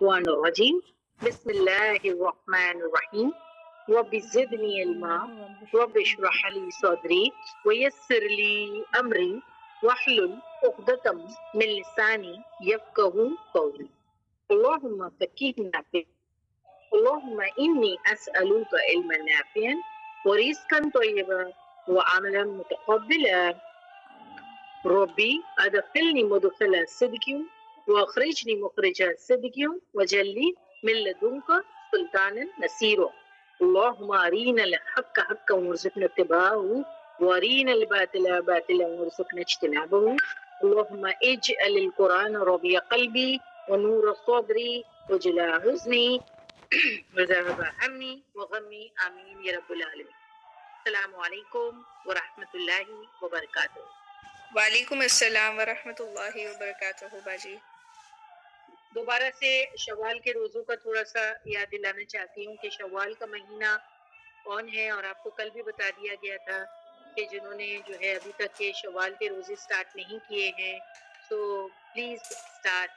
الشيطان الرجيم بسم الله الرحمن الرحيم رب زدني علما رب اشرح لي صدري ويسر لي أمري واحلل عقدة من لساني يفقهوا قولي اللهم فقهنا في اللهم إني أسألك علما نافعا ورزقا طيبا وعملا متقبلا ربي أدخلني مدخل صدق واخرجني مخرج صدق واجعل لي من لدنك سلطانا نصيرا اللهم أرنا الحق حقا وارزقنا اتباعه وأرنا الباطل باطلا وارزقنا اجتنابه اللهم اجعل القرآن ربيع قلبي ونور صدري وجلاء حزني وذهب همي وغمي آمين يا رب العالمين. السلام علیکم ورحمۃ اللہ وبرکاتہ. وعلیکم السلام ورحمۃ اللہ وبرکاتہ. باجی دوبارہ سے شوال کے روزوں کا تھوڑا سا یاد دلانا چاہتی ہوں کہ شوال کا مہینہ کون ہے، اور آپ کو کل بھی بتا دیا گیا تھا کہ جنہوں نے جو ہے ابھی تک کے شوال کے روزے سٹارٹ نہیں کیے ہیں تو پلیز سٹارٹ.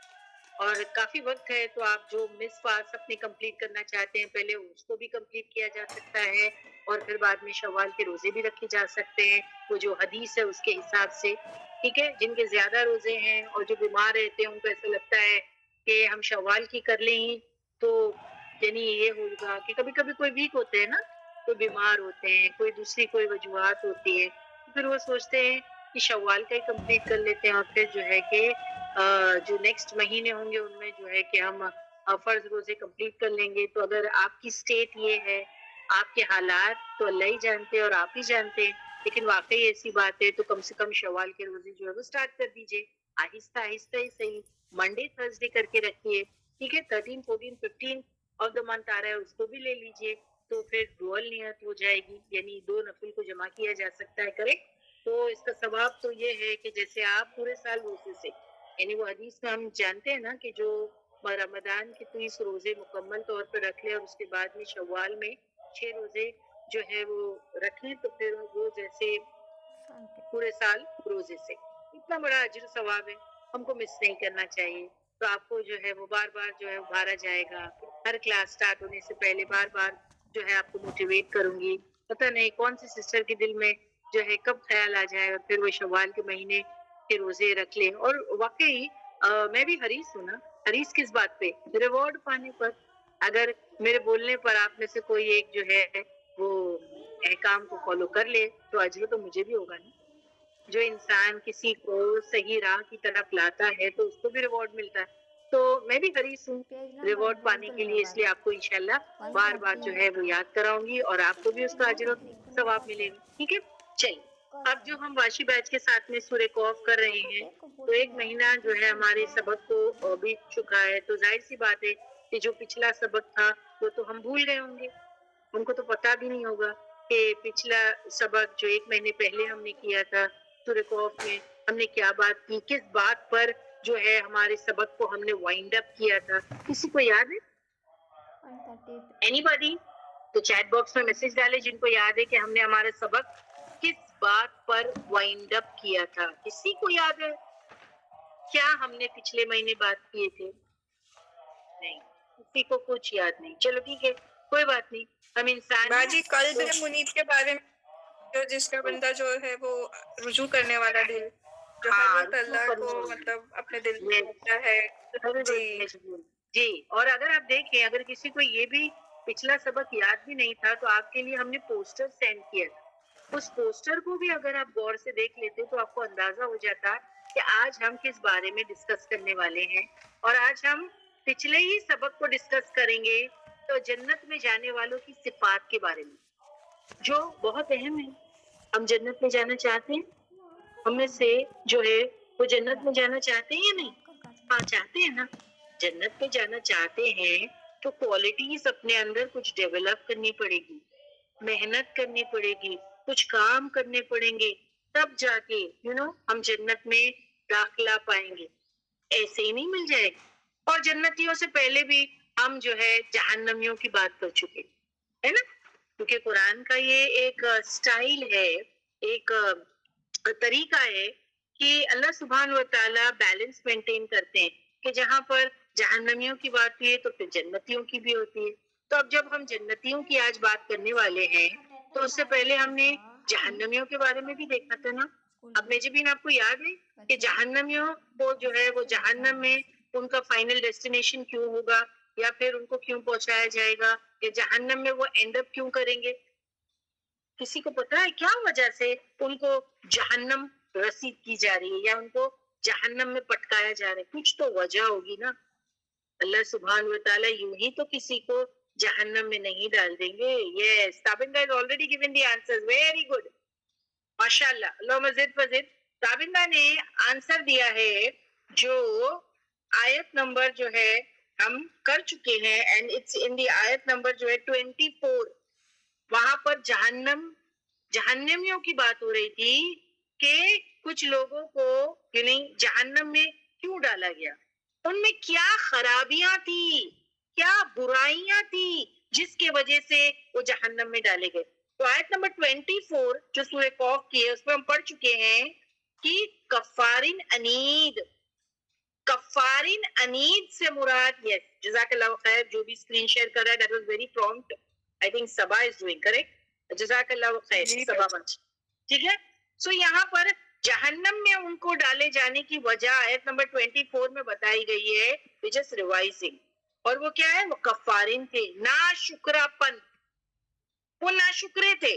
اور کافی وقت ہے تو آپ جو مس فاسٹ اپنے کمپلیٹ کرنا چاہتے ہیں پہلے اس کو بھی کمپلیٹ کیا جا سکتا ہے، اور پھر بعد میں شوال کے روزے بھی رکھے جا سکتے ہیں وہ جو حدیث ہے اس کے حساب سے. ٹھیک ہے، جن کے زیادہ روزے ہیں اور جو بیمار رہتے ہیں ان کو ایسا لگتا ہے کہ ہم شوال کی کر لیں تو یعنی یہ ہوگا کہ کبھی کبھی کوئی ویک ہوتے ہیں نا، کوئی بیمار ہوتے ہیں، کوئی دوسری کوئی وجوہات ہوتی ہے، پھر وہ سوچتے ہیں کہ شوال کا ہی کمپلیٹ کر لیتے ہیں، اور پھر جو ہے کہ جو نیکسٹ مہینے ہوں گے ان میں جو ہے کہ ہم فرض روزے کمپلیٹ کر لیں گے. تو اگر آپ کی سٹیٹ یہ ہے، آپ کے حالات تو اللہ ہی جانتے ہیں اور آپ ہی جانتے ہیں، لیکن واقعی ایسی بات ہے تو کم سے کم شوال کے روزے جو ہے وہ سٹارٹ کر دیجئے، آہستہ آہستہ ہی صحیح. منڈے تھرسڈے کر کے رکھیے، ٹھیک ہے. 13 14 15 آف دا منتھ آ رہا ہے، اس کو بھی لے لیجئے تو پھر ڈوئل نیت ہو جائے گی، یعنی دو نفل کو جمع کیا جا سکتا ہے. کریکٹ. تو اس کا ثواب تو یہ ہے کہ جیسے آپ پورے سال روزے سے، یعنی وہ حدیث میں ہم جانتے ہیں نا کہ جو رمضان کے 30 روزے مکمل طور پر رکھ لے اور اس کے بعد میں شوال میں 6 روزے جو ہے وہ رکھیں تو پھر وہ جیسے پورے سال روزے سے. اتنا بڑا اجر و ثواب ہے، ہم کو مس نہیں کرنا چاہیے. تو آپ کو جو ہے وہ بار بار جو ہے ابھارا جائے گا. ہر کلاس سٹارٹ ہونے سے پہلے بار بار جو ہے آپ کو موٹیویٹ کروں گی. پتہ نہیں کون سی سسٹر کے دل میں جو ہے کب خیال آ جائے اور پھر وہ شوال کے مہینے کے روزے رکھ لیں. اور واقعی میں بھی حریص ہوں نا. حریص کس بات پہ؟ ریوارڈ پانے پر. اگر میرے بولنے پر آپ میں سے کوئی ایک جو ہے وہ احکام کو فالو کر لے تو اجر تو مجھے بھی ہوگا نا. جو انسان کسی کو صحیح راہ کی طرف لاتا ہے تو اس کو بھی ریوارڈ ملتا ہے. تو میں بھی حریص ہوں ریوارڈ پانے کے لیے، اس لیے آپ کو انشاءاللہ بار بار جو ہے وہ یاد کراؤں گی اور آپ کو بھی اس کا اجر و ثواب ملے گا. ٹھیک ہے. چلیے اب جو ہم واشی بیچ کے ساتھ میں سورہ کوف کر رہے ہیں تو ایک مہینہ جو ہے ہمارے سبق کو بیت چکا ہے، تو ظاہر سی بات ہے کہ جو پچھلا سبق تھا وہ تو ہم بھول گئے ہوں گے. ان کو تو پتہ بھی نہیں ہوگا کہ پچھلا سبق جو ایک مہینے پہلے ہم نے کیا تھا سورہ کوف میں ہم نے کیا بات کی، کس بات پر جو ہے ہمارے سبق کو ہم نے وائنڈ اپ کیا تھا. کسی کو یاد ہے؟ Any body? تو چیٹ باکس میں میسج ڈالے جن کو یاد ہے کہ ہم نے ہمارا سبق کس بات پر وائنڈ اپ کیا تھا. کسی کو یاد ہے کیا ہم نے پچھلے مہینے بات کیے تھے؟ نہیں، کسی کو کچھ یاد نہیں. چلو ٹھیک ہے، کوئی بات نہیں. ہم انسان باجی قلب منیب کے بارے میں، جو جس کا بندہ جو ہے وہ رجوع کرنے والا دل، جو ہر وقت اللہ کو مطلب اپنے دل میں رکھتا ہے. جی. اور اگر آپ دیکھیں اگر کسی کو یہ بھی پچھلا سبق یاد بھی نہیں تھا تو آپ کے لیے ہم نے پوسٹر سینڈ کیا تھا. اس پوسٹر کو بھی اگر آپ غور سے دیکھ لیتے تو آپ کو اندازہ ہو جاتا کہ آج ہم کس بارے میں ڈسکس کرنے والے ہیں. اور آج ہم پچھلے ہی سبق کو ڈسکس کریں گے تو جنت میں جانے والوں کی صفات کے بارے میں، جو بہت اہم ہے. ہم جنت میں جانا چاہتے ہیں؟ ہم میں سے جو ہے وہ جنت میں جانا چاہتے ہیں یا نہیں؟ ہاں چاہتے ہیں نا. جنت میں جانا چاہتے ہیں تو کوالٹیز اپنے اندر کچھ ڈیولپ کرنی پڑے گی، محنت کرنی پڑے گی، کچھ کام کرنے پڑیں گے، تب جا کے ہم جنت میں داخلہ پائیں گے. ایسے ہی نہیں مل جائے گا. اور جنتیوں سے پہلے بھی ہم جو ہے جہنمیوں کی بات کر چکے ہے نا، کیونکہ قرآن کا یہ ایک سٹائل ہے، ایک طریقہ ہے کہ اللہ سبحانہ و تعالیٰ بیلنس مینٹین کرتے ہیں کہ جہاں پر جہنمیوں کی بات ہوئی ہے تو پھر جنتیوں کی بھی ہوتی ہے. تو اب جب ہم جنتیوں کی آج بات کرنے والے ہیں تو اس سے پہلے ہم نے جہنمیوں کے بارے میں بھی دیکھا تھا نا. اب میجبین آپ کو یاد ہے کہ جہنمیوں کو جو ہے وہ جہنم میں ان کا فائنل ڈیسٹینیشن کیوں ہوگا, یا پھر ان کو کیوں پہنچایا جائے گا, یا جہنم میں وہ اینڈ اپ کیوں کریں گے؟ کسی کو پتا ہے کیا وجہ سے ان کو جہنم رسید کی جا رہی ہے یا ان کو جہنم میں پٹکایا جا رہا ہے؟ کچھ تو وجہ ہوگی نا. اللہ سبحانہ و تعالیٰ یوں ہی تو کسی کو جہنم میں نہیں ڈال دیں گے. یس, تابندہ has already given the answers. Very good. ماشاء اللہ, اللہ مزید فزید. تابندہ نے آنسر دیا ہے جو آیت نمبر جو ہے ہم کر چکے ہیں, اینڈ اٹس ان دی آیت نمبر جو ہے 24. وہاں پر جہنمیوں کی بات ہو رہی تھی کہ کچھ لوگوں کو یعنی جہنم میں کیوں ڈالا گیا, ان میں کیا خرابیاں تھی, کیا برائیاں تھی جس کی وجہ سے وہ جہنم میں ڈالے گئے. تو آیت نمبر 24 جو سورہ قوف کی ہے اس میں ہم پڑھ چکے ہیں کہ کفارن انید. کفارن انید سے مراد, یس جزاک اللہ خیر, جو بھی اسکرین شیئر کر رہا ہے, that was very prompt. I think Saba is doing correct. جزاک اللہ خیر, سبا بچ, ٹھیک ہے. سو یہاں پر جہنم میں ان کو ڈالے جانے کی وجہ آیت نمبر 24 میں بتائی گئی ہے, which is revising. اور وہ کیا ہے, وہ کفارن تھے, ناشکرا پن, وہ ناشکرے تھے,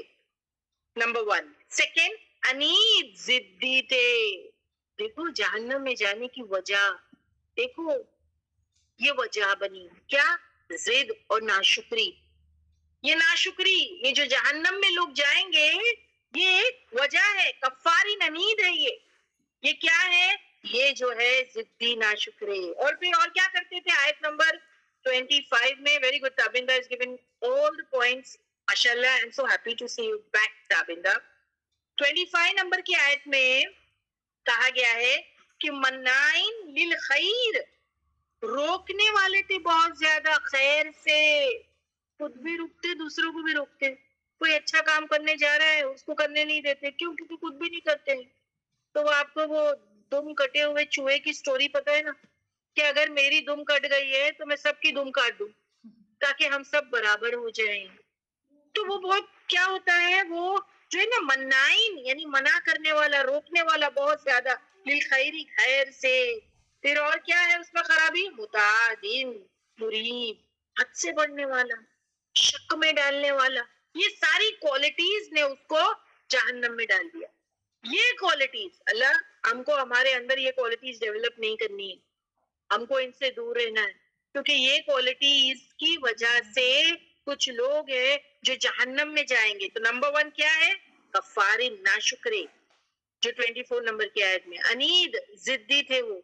نمبر 1. سیکنڈ, انید, ضدی تھے. دیکھو جہنم میں جانے کی وجہ, دیکھو یہ وجہ بنی کیا, ضد اور ناشکری. یہ ناشکری, یہ جو جہنم میں لوگ جائیں گے یہ ایک وجہ ہے, کفارین انید ہے یہ کیا ہے, یہ جو ہے ضدی ناشکرے. اور پھر اور کیا کرتے تھے آیت نمبر 25 میں. Very good, Tabinda is given all the points. ماشاءاللہ, I am so happy to see you back, Tabinda. 25 number کی آیت میں کہا گیا ہے کہ منائن للخیر, روکنے والے تھے بہت زیادہ خیر سے, خود بھی روکتے دوسروں کو بھی روکتے. کوئی اچھا کام کرنے جا رہا ہے اس کو کرنے نہیں دیتے, کیوں؟ کیونکہ خود بھی نہیں کرتے ہیں. تو وہ آپ کو وہ دم کٹے ہوئے چوہے کی سٹوری پتہ ہے نا, کہ اگر میری دم کٹ گئی ہے تو میں سب کی دم کاٹ دوں تاکہ ہم سب برابر ہو جائیں. تو وہ بہت کیا ہوتا ہے, وہ جو ہے نا منائن یعنی منع کرنے والا, روکنے والا بہت زیادہ, للخیری خیر سے. پھر اور کیا ہے اس میں خرابی, متعدین, مریب, حد سے بڑھنے والا, شک میں ڈالنے والا. یہ ساری کوالٹیز نے اس کو جہنم میں ڈال دیا. یہ کوالٹیز, اللہ ہم کو ہمارے اندر یہ کوالٹیز ڈیولپ نہیں کرنی ہے, ہم کو ان سے دور رہنا ہے, کیونکہ یہ کوالٹیز کی وجہ سے کچھ لوگ ہیں جو جہنم میں جائیں گے. تو نمبر 1 کیا ہے, کفارن, ناشکرے, جو 24 نمبر کی آیت میں. انید, ضدی تھے وہ.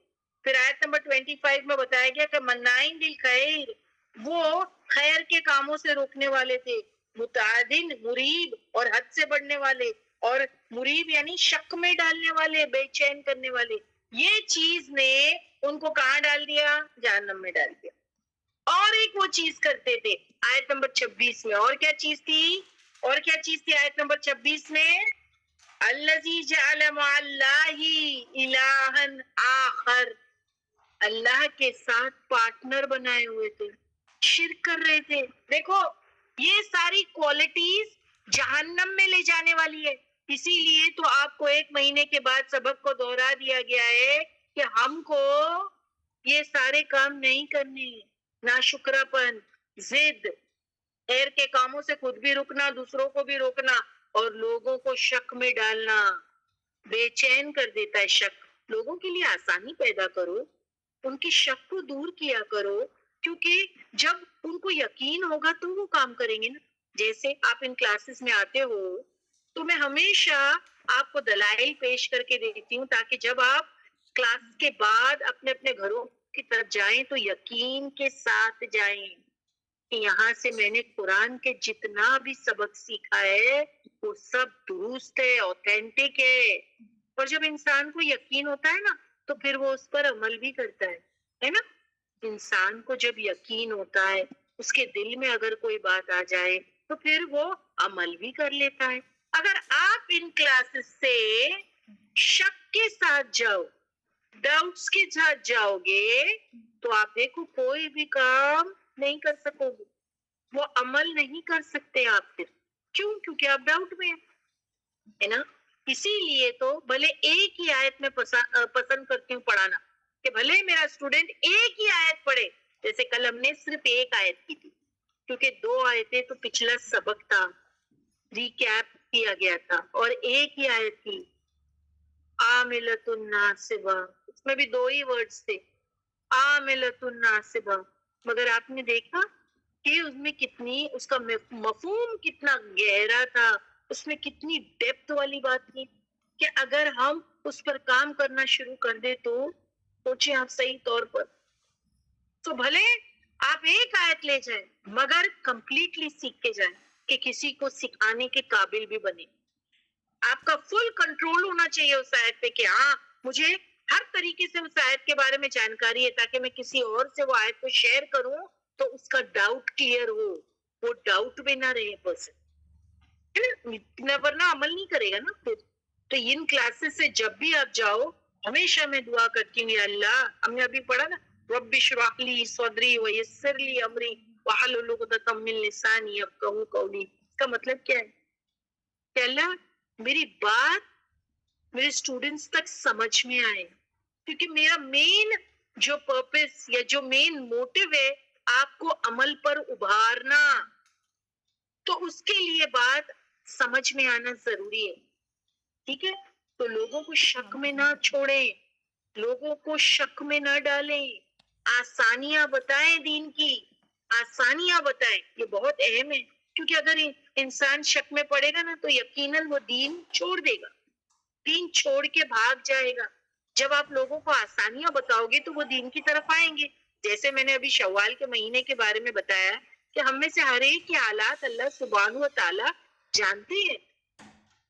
پھر آیت نمبر 25 میں بتایا گیا کہ منائن للخیر, وہ خیر کے کاموں سے روکنے والے تھے. متعدن, مریب, اور حد سے بڑھنے والے. اور مریب یعنی شک میں ڈالنے والے, بے چین کرنے والے. یہ چیز نے ان کو کہاں ڈال دیا, جہنم میں ڈال دیا. اور ایک وہ چیز کرتے تھے آیت نمبر 26 میں. اور کیا چیز تھی, اور کیا چیز تھی آیت نمبر 26 میں, الذی جعل مع اللہ الہا آخر, اللہ کے ساتھ پارٹنر بنائے ہوئے تھے, شرک کر رہے تھے. دیکھو یہ ساری کوالٹیز جہنم میں لے جانے والی ہے. اسی لیے تو آپ کو 1 مہینے کے بعد سبق کو دوہرا دیا گیا ہے کہ ہم کو یہ سارے کام نہیں کرنے. ناشکرا پن, ضد, خیر کے کاموں سے خود بھی رکنا, دوسروں کو بھی روکنا, اور لوگوں کو شک میں ڈالنا. بے چین کر دیتا ہے شک. لوگوں کے لیے آسانی پیدا کرو, ان کی شک کو دور کیا کرو, کیونکہ جب ان کو یقین ہوگا تو وہ کام کریں گے نا. جیسے آپ ان کلاسز میں آتے ہو تو میں ہمیشہ آپ کو دلائل پیش کر کے دیتی ہوں تاکہ جب آپ کلاس کے بعد اپنے اپنے گھروں کی طرف جائیں تو یقین کے ساتھ جائیں کہ یہاں سے میں نے قرآن کے جتنا بھی سبق سیکھا ہے وہ سب درست ہے, اوتھینٹک ہے. اور جب انسان کو یقین ہوتا ہے نا تو پھر وہ اس پر عمل بھی کرتا ہے نا. انسان کو جب یقین ہوتا ہے, اس کے دل میں اگر کوئی بات آ جائے تو پھر وہ عمل بھی کر لیتا ہے. اگر آپ ان کلاسز سے شک کے ساتھ جاؤ ڈاؤٹس کے ساتھ جاؤ گے تو آپ دیکھو کوئی بھی کام نہیں کر سکو گے, وہ عمل نہیں کر سکتے آپ پھر. کیوں؟ کیونکہ آپ ڈاؤٹ میں ہے نا. اسی لیے تو بھلے ایک ہی آیت میں پسند کرتی ہوں پڑھانا, کہ بھلے میرا اسٹوڈنٹ ایک ہی آیت پڑھے. جیسے کل ہم نے صرف ایک آیت کی تھی, کیونکہ 2 آیتیں تو پچھلا سبق تھا, ریکیپ کیا گیا تھا, اور ایک ہی آیت تھی عاملۃ ناصبہ, اس میں بھی 2 ہی ورڈز تھے عاملۃ ناصبہ. مگر آپ نے دیکھا کہ اس میں کتنی, اس کا مفہوم کتنا گہرا تھا, اس میں کتنی ڈیپتھ والی بات تھی کہ اگر ہم اس پر کام کرنا شروع کر دیں تو سوچیں آپ صحیح طور پر, تو بھلے آپ ایک آیت لے جائیں مگر کمپلیٹلی سیکھ کے جائیں کہ کسی کو سکھانے کے قابل بھی بنے. آپ کا فل کنٹرول ہونا چاہیے اس آیت پہ کہ ہاں مجھے ہر طریقے سے اس آیت کے بارے میں جانکاری ہے, تاکہ میں کسی اور سے وہ آیت کو شیئر کروں تو اس کا ڈاؤٹ کلیئر ہو, وہ ڈاؤٹ میں نہ رہے پرسن, ورنہ عمل نہیں کرے گا نا پھر. تو ان کلاسز سے جب بھی آپ جاؤ ہمیشہ میں دعا کرتی ہوں, یا اللہ, ہم نے ابھی پڑھا نا رب اشرح لی صدری ویسر لی امری واحلل عقدۃ من لسانی یفقہوا قولی. اس کا مطلب کیا ہے کہ اللہ میری بات میرے اسٹوڈنٹس تک سمجھ میں آئے, کیونکہ میرا مین جو پرپس یا جو مین موٹو ہے آپ کو عمل پر ابھارنا, تو اس کے لیے بات سمجھ میں آنا ضروری ہے. ٹھیک ہے, تو لوگوں کو شک میں نہ چھوڑیں, لوگوں کو شک میں نہ ڈالیں, آسانیاں بتائیں دین کی, آسانیاں بتائیں. یہ بہت اہم ہے, کیونکہ اگر انسان شک میں پڑے گا نا تو یقیناً وہ دین چھوڑ دے گا, دین چھوڑ کے بھاگ جائے گا. جب آپ لوگوں کو آسانیاں بتاؤ گے تو وہ دین کی طرف آئیں گے. جیسے میں نے ابھی شوال کے مہینے کے بارے میں بتایا کہ ہم میں سے ہر ایک کے حالات اللہ سبحانہ و تعالی جانتے ہیں,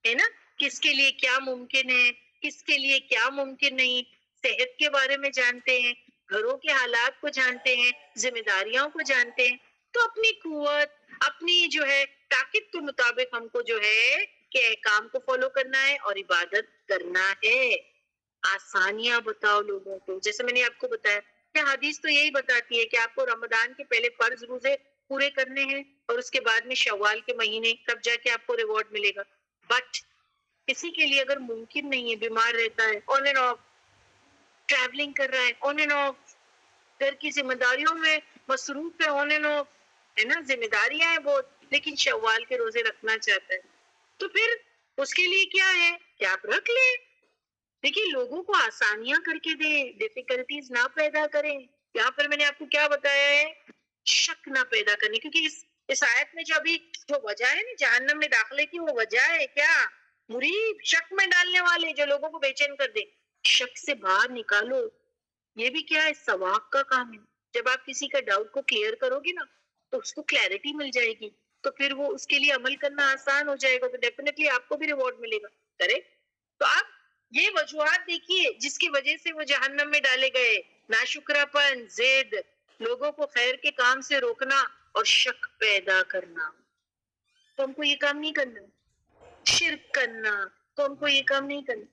ہے نا, کس کے لیے کیا ممکن ہے, کس کے لیے کیا ممکن نہیں. صحت کے بارے میں جانتے ہیں, گھروں کے حالات کو جانتے ہیں, ذمہ داریوں کو جانتے ہیں. تو اپنی قوت, اپنی جو ہے طاقت کے مطابق ہم کو جو ہے کہ احکام کو فالو کرنا ہے اور عبادت کرنا ہے. آسانیاں بتاؤ لوگوں کو. جیسے میں نے آپ کو بتایا کہ حدیث تو یہی بتاتی ہے کہ آپ کو رمضان کے پہلے فرض روزے پورے کرنے ہیں اور اس کے بعد میں شوال کے مہینے, تب جا کے آپ کو ریوارڈ ملے گا. بٹ کسی کے لیے اگر ممکن نہیں ہے, بیمار رہتا ہے, آن اینڈ آف ٹریولنگ کر رہا ہے, آن اینڈ آف گھر کی ذمہ داریوں میں مصروف ہے, آن اینڈ آف, ہے نا, ذمہ داریاں ہیں بہت, لیکن شوال کے روزے رکھنا چاہتا ہے, تو پھر اس کے لیے کیا ہے کہ آپ رکھ لیں. دیکھیے لوگوں کو آسانیاں کر کے دیں, ڈیفیکلٹیز نہ پیدا کریں. یہاں پر میں نے آپ کو کیا بتایا ہے, شک نہ پیدا کرنے, کیونکہ اس آیت میں جو ابھی جو وجہ ہے نا جہنم میں داخلے کی, وہ وجہ ہے کیا, مریب, شک میں ڈالنے والے جو لوگوں کو بے چین کر دے. شک سے باہر نکالو, یہ بھی کیا ہے, ثواب کا کام ہے. جب آپ کسی کا ڈاؤٹ کو کلیئر کرو گے نا تو اس کو کلیئرٹی مل جائے گی, تو پھر وہ اس کے لیے عمل کرنا آسان ہو جائے گا, تو ڈیفینیٹلی آپ کو بھی ریوارڈ ملے گا. کرے تو آپ یہ وجوہات دیکھیے جس کی وجہ سے وہ جہنم میں ڈالے گئے. ناشکرا پن, زید, لوگوں کو خیر کے کام سے روکنا اور شک پیدا کرنا, تو ہم کو یہ کام نہیں کرنا. شرک کرنا, تو ہم کو یہ کام نہیں کرنا.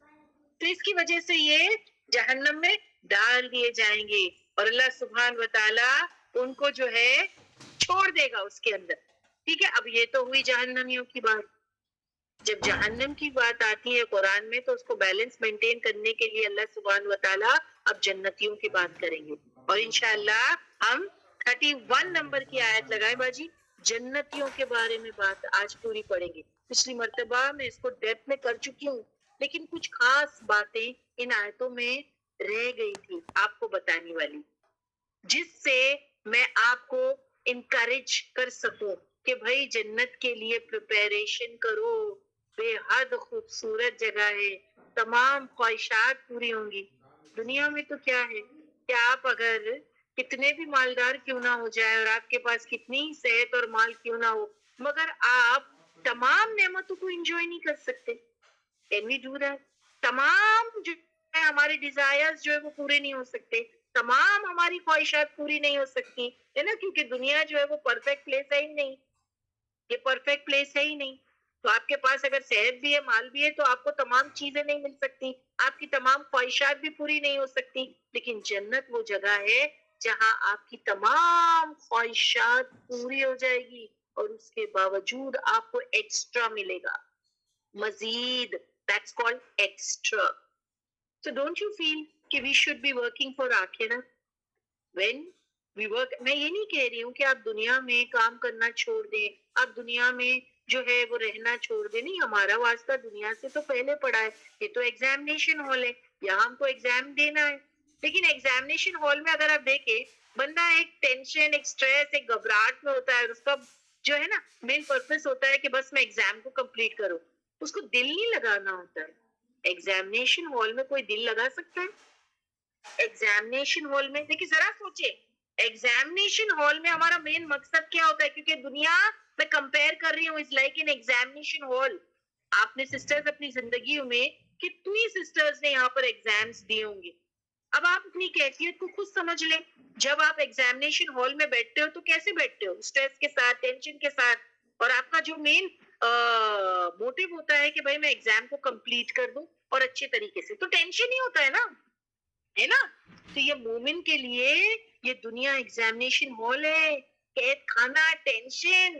تو اس کی وجہ سے یہ جہنم میں ڈال دیے جائیں گے اور اللہ سبحانہ و تعالی ان کو جو ہے چھوڑ دے گا اس کے اندر. ٹھیک ہے, اب یہ تو ہوئی جہنمیوں کی بات. جب جہنم کی بات آتی ہے قرآن میں تو اس کو بیلنس مینٹین کرنے کے لیے اللہ سبحانہ و تعالی اب جنتیوں کی بات کریں گے, اور انشاءاللہ ہم 31 نمبر کی آیت لگائیں باجی, جنتیوں کے بارے میں بات آج پوری پڑھیں گے. پچھلی مرتبہ میں اس کو ڈیپتھ میں کر چکی ہوں, لیکن کچھ خاص باتیں ان آیتوں میں رہ گئی تھی آپ کو بتانے والی, جس سے میں آپ کو انکریج کر سکوں کہ بھائی جنت کے لیے پریپریشن کرو. بے حد خوبصورت جگہ ہے, تمام خواہشات پوری ہوں گی. دنیا میں تو کیا ہے کہ آپ اگر کتنے بھی مالدار کیوں نہ ہو جائے اور آپ کے پاس کتنی صحت اور مال کیوں نہ ہو, مگر آپ تمام نعمتوں کو انجوائے نہیں کر سکتے. Can we do that? تمام جو ہے ہمارے ڈیزائرز جو ہے وہ پورے نہیں ہو سکتے, تمام ہماری خواہشات پوری نہیں ہو سکتی, ہے نا, کیونکہ دنیا جو ہے وہ پرفیکٹ پلیس ہے ہی نہیں, یہ پرفیکٹ پلیس ہے ہی نہیں. تو آپ کے پاس اگر صحت بھی ہے، مال بھی ہے، تو آپ کو تمام چیزیں نہیں مل سکتی، آپ کی تمام خواہشات بھی پوری نہیں ہو سکتی. لیکن جنت وہ جگہ ہے جہاں آپ کی تمام خواہشات پوری ہو جائے گی اور اس کے باوجود آپ کو ایکسٹرا ملے گا، مزید. That's called extra. So don't you feel کہ we should be working for آخرت؟ When we work، میں یہ نہیں کہہ رہی ہوں کہ آپ دنیا میں کام کرنا چھوڑ دیں، آپ دنیا میں جو ہے وہ رہنا چھوڑ دیں. نہیں، ہمارا واسطہ دنیا سے تو پہلے پڑا ہے. یہ تو ایگزامینیشن ہال ہے، یہاں ہم کو ایگزام دینا ہے. لیکن ایگزامینیشن ہال میں اگر آپ دیکھیں، بندہ ایک ٹینشن، ایک سٹریس، ایک گھبراہٹ میں ہوتا ہے، اور اس کا جو ہے نا مین پرپس ہوتا ہے کہ بس میں ایگزام کو کمپلیٹ کروں. اس کو دل نہیں لگانا ہوتا ہے. ایگزامینیشن ہال میں کوئی دل لگا سکتا ہے؟ ایگزامینیشن ہال میں دیکھیے، ذرا سوچے، ایگزامینیشن ہال میں ہمارا مین مقصد کیا ہوتا ہے؟ کیونکہ دنیا میں کمپیئر کر رہی ہوں، is like in examination hall. آپ نے سسٹرز اپنی زندگی میں کتنی سسٹرز نے یہاں پر ایگزامز دیے ہوں گے. اب آپ اپنی کیفیت کو خود سمجھ لیں. جب آپ ایگزامینیشن ہال میں بیٹھتے ہو تو کیسے بیٹھتے ہو؟ اسٹریس کے ساتھ، ٹینشن کے ساتھ. اور آپ کا جو مین موٹیو ہوتا ہے کہ بھائی میں ایگزام کو کمپلیٹ کر دوں اور اچھے طریقے سے، تو ٹینشن ہی ہوتا ہے نا، ہے نا. تو یہ مومن کے لیے یہ دنیا ایگزامینیشن ہال ہے، قید خانہ، ٹینشن.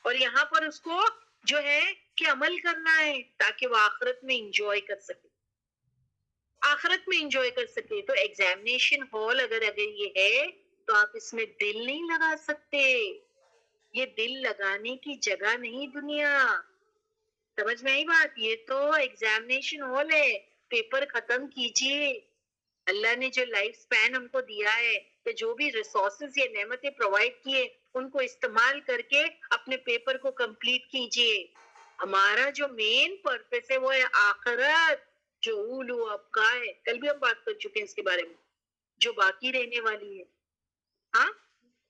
اور یہاں پر اس کو جو ہے کہ عمل کرنا ہے تاکہ وہ آخرت میں انجوائے کر سکے، آخرت میں انجوائے کر سکے. تو ایگزامینیشن ہال اگر یہ ہے تو آپ اس میں دل نہیں لگا سکتے. یہ دل لگانے کی جگہ نہیں دنیا. سمجھ میں آئی بات؟ یہ تو ایگزامینیشن ہال ہے. پیپر ختم کیجیے. اللہ نے جو لائف سپین ہم کو دیا ہے، کہ جو بھی ریسورسز یا نعمتیں پرووائڈ کیے، ان کو استعمال کر کے اپنے پیپر کو کمپلیٹ کیجیے. ہمارا جو مین پرپس ہے وہ ہے آخرت، جو اولو ابقا ہے. کل بھی ہم بات کر چکے ہیں اس کے بارے میں، جو باقی رہنے والی ہے. ہاں،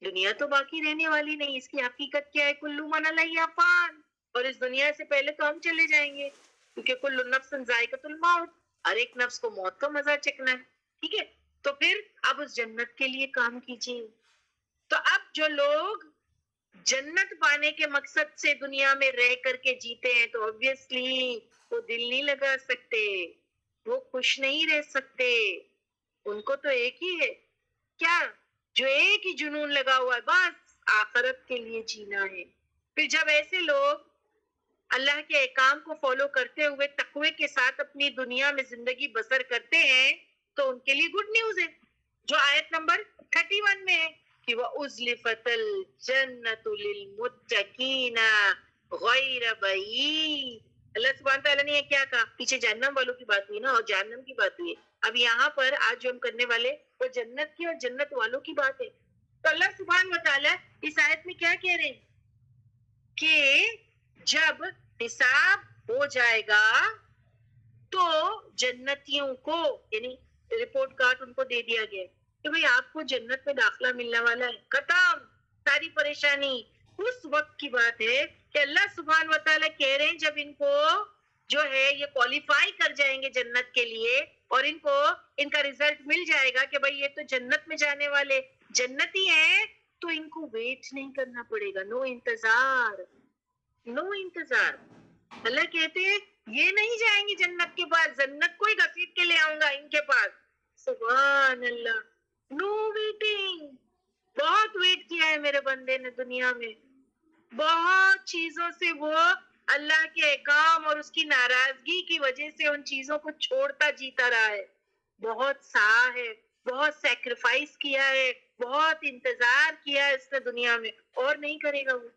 دنیا تو باقی رہنے والی نہیں. اس کی حقیقت کیا ہے؟ کلو من علیہ فان. اور اس دنیا سے پہلے تو ہم چلے جائیں گے، کیونکہ کل نفس ذائقۃ الموت، ہر ایک نفس کو موت کا مزہ چکھنا ہے. ٹھیک ہے، تو پھر اب اس جنت کے لیے کام کیجیے. تو اب جو لوگ جنت پانے کے مقصد سے دنیا میں رہ کر کے جیتے ہیں، تو obviously وہ دل نہیں لگا سکتے، وہ خوش نہیں رہ سکتے. ان کو تو ایک ہی ہے، کیا؟ جو ایک ہی جنون لگا ہوا ہے، بس آخرت کے لیے جینا ہے. پھر جب ایسے لوگ اللہ کے احکام کو فالو کرتے ہوئے تقوی کے ساتھ اپنی دنیا میں زندگی بسر کرتے ہیں، تو ان کے لیے گڈ نیوز ہے، جو آیت نمبر 31 میں ہے کہ وَأُزْلِفَتِ الْجَنَّةُ لِلْمُتَّقِينَ غَيْرَ بَعِيدٍ. اللہ سبحانہ تعالیٰ نے یہ کیا کہا؟ پیچھے جہنم والوں کی بات ہوئی نا، اور جہنم کی بات ہوئی ہے. اب یہاں پر آج جو ہم کرنے والے وہ جنت کی اور جنت والوں کی بات ہے. تو اللہ سبحانہ وتعالیٰ اس آیت میں کیا کہہ رہے ہیں کہ جب حساب ہو جائے گا تو جنتیوں کو، یعنی رپورٹ کارڈ ان کو دے دیا گیا کہ بھئی آپ کو جنت میں داخلہ ملنے والا ہے، ختم ساری پریشانی. اس وقت کی بات ہے کہ اللہ سبحانہ وتعالیٰ کہہ رہے ہیں جب ان کو جو ہے یہ کوالیفائی کر جائیں گے جنت کے لیے، اور ان کو ان کا ریزلٹ مل جائے گا کہ بھئی یہ تو جنت میں جانے والے جنتی ہیں، تو ان کو ویٹ نہیں کرنا پڑے گا. نو انتظار، نو انتظار. اللہ کہتے ہیں یہ نہیں جائیں گے جنت کے پاس، جنت کو ہی گھسیٹ کے لے آؤں گا ان کے پاس. سبحان اللہ. Know waiting. بہت ویٹ کیا ہے میرے بندے نے دنیا میں، بہت چیزوں سے وہ اللہ کے احکام اور اس کی ناراضگی کی وجہ سے ان چیزوں کو چھوڑتا جیتا رہا ہے. بہت سہا ہے، بہت سیکریفائس کیا ہے، بہت انتظار کیا ہے اس نے دنیا میں، اور نہیں کرے گا وہ.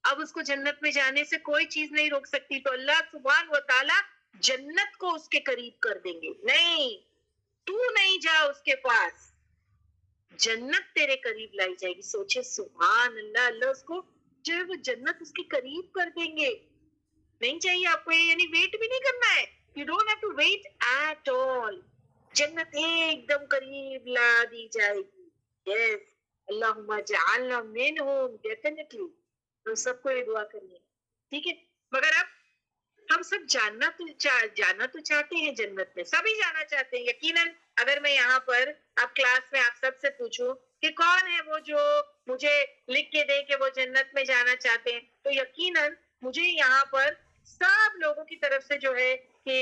اب اس کو جنت میں جانے سے کوئی چیز نہیں روک سکتی. تو اللہ سبحانہ و تعالی جنت کو اس کے قریب کر دیں گے. نہیں، تو نہیں جا اس کے پاس، جنت تیرے قریب لائی جائے گی. سوچے سبحان اللہ. اللہ اس کو جو ہے وہ جنت اس کے قریب کر دیں گے. نہیں چاہیے آپ کو، یعنی ویٹ بھی نہیں کرنا ہے. You don't have to wait at all. جنت ایک دم قریب لا دی جائے گی. Yes. اللہم اجعلنا منہم. Definitely. ہم سب کو یہ دعا کرنی ہے. ٹھیک ہے، مگر اب ہم سب جانا تو چاہتے ہیں جنت میں، سبھی جانا چاہتے ہیں یقیناً. اگر میں یہاں پر اب کلاس میں آپ سب سے پوچھوں کہ کون ہے وہ جو مجھے لکھ کے دے کہ وہ جنت میں جانا چاہتے ہیں، تو یقیناً مجھے یہاں پر سب لوگوں کی طرف سے جو ہے کہ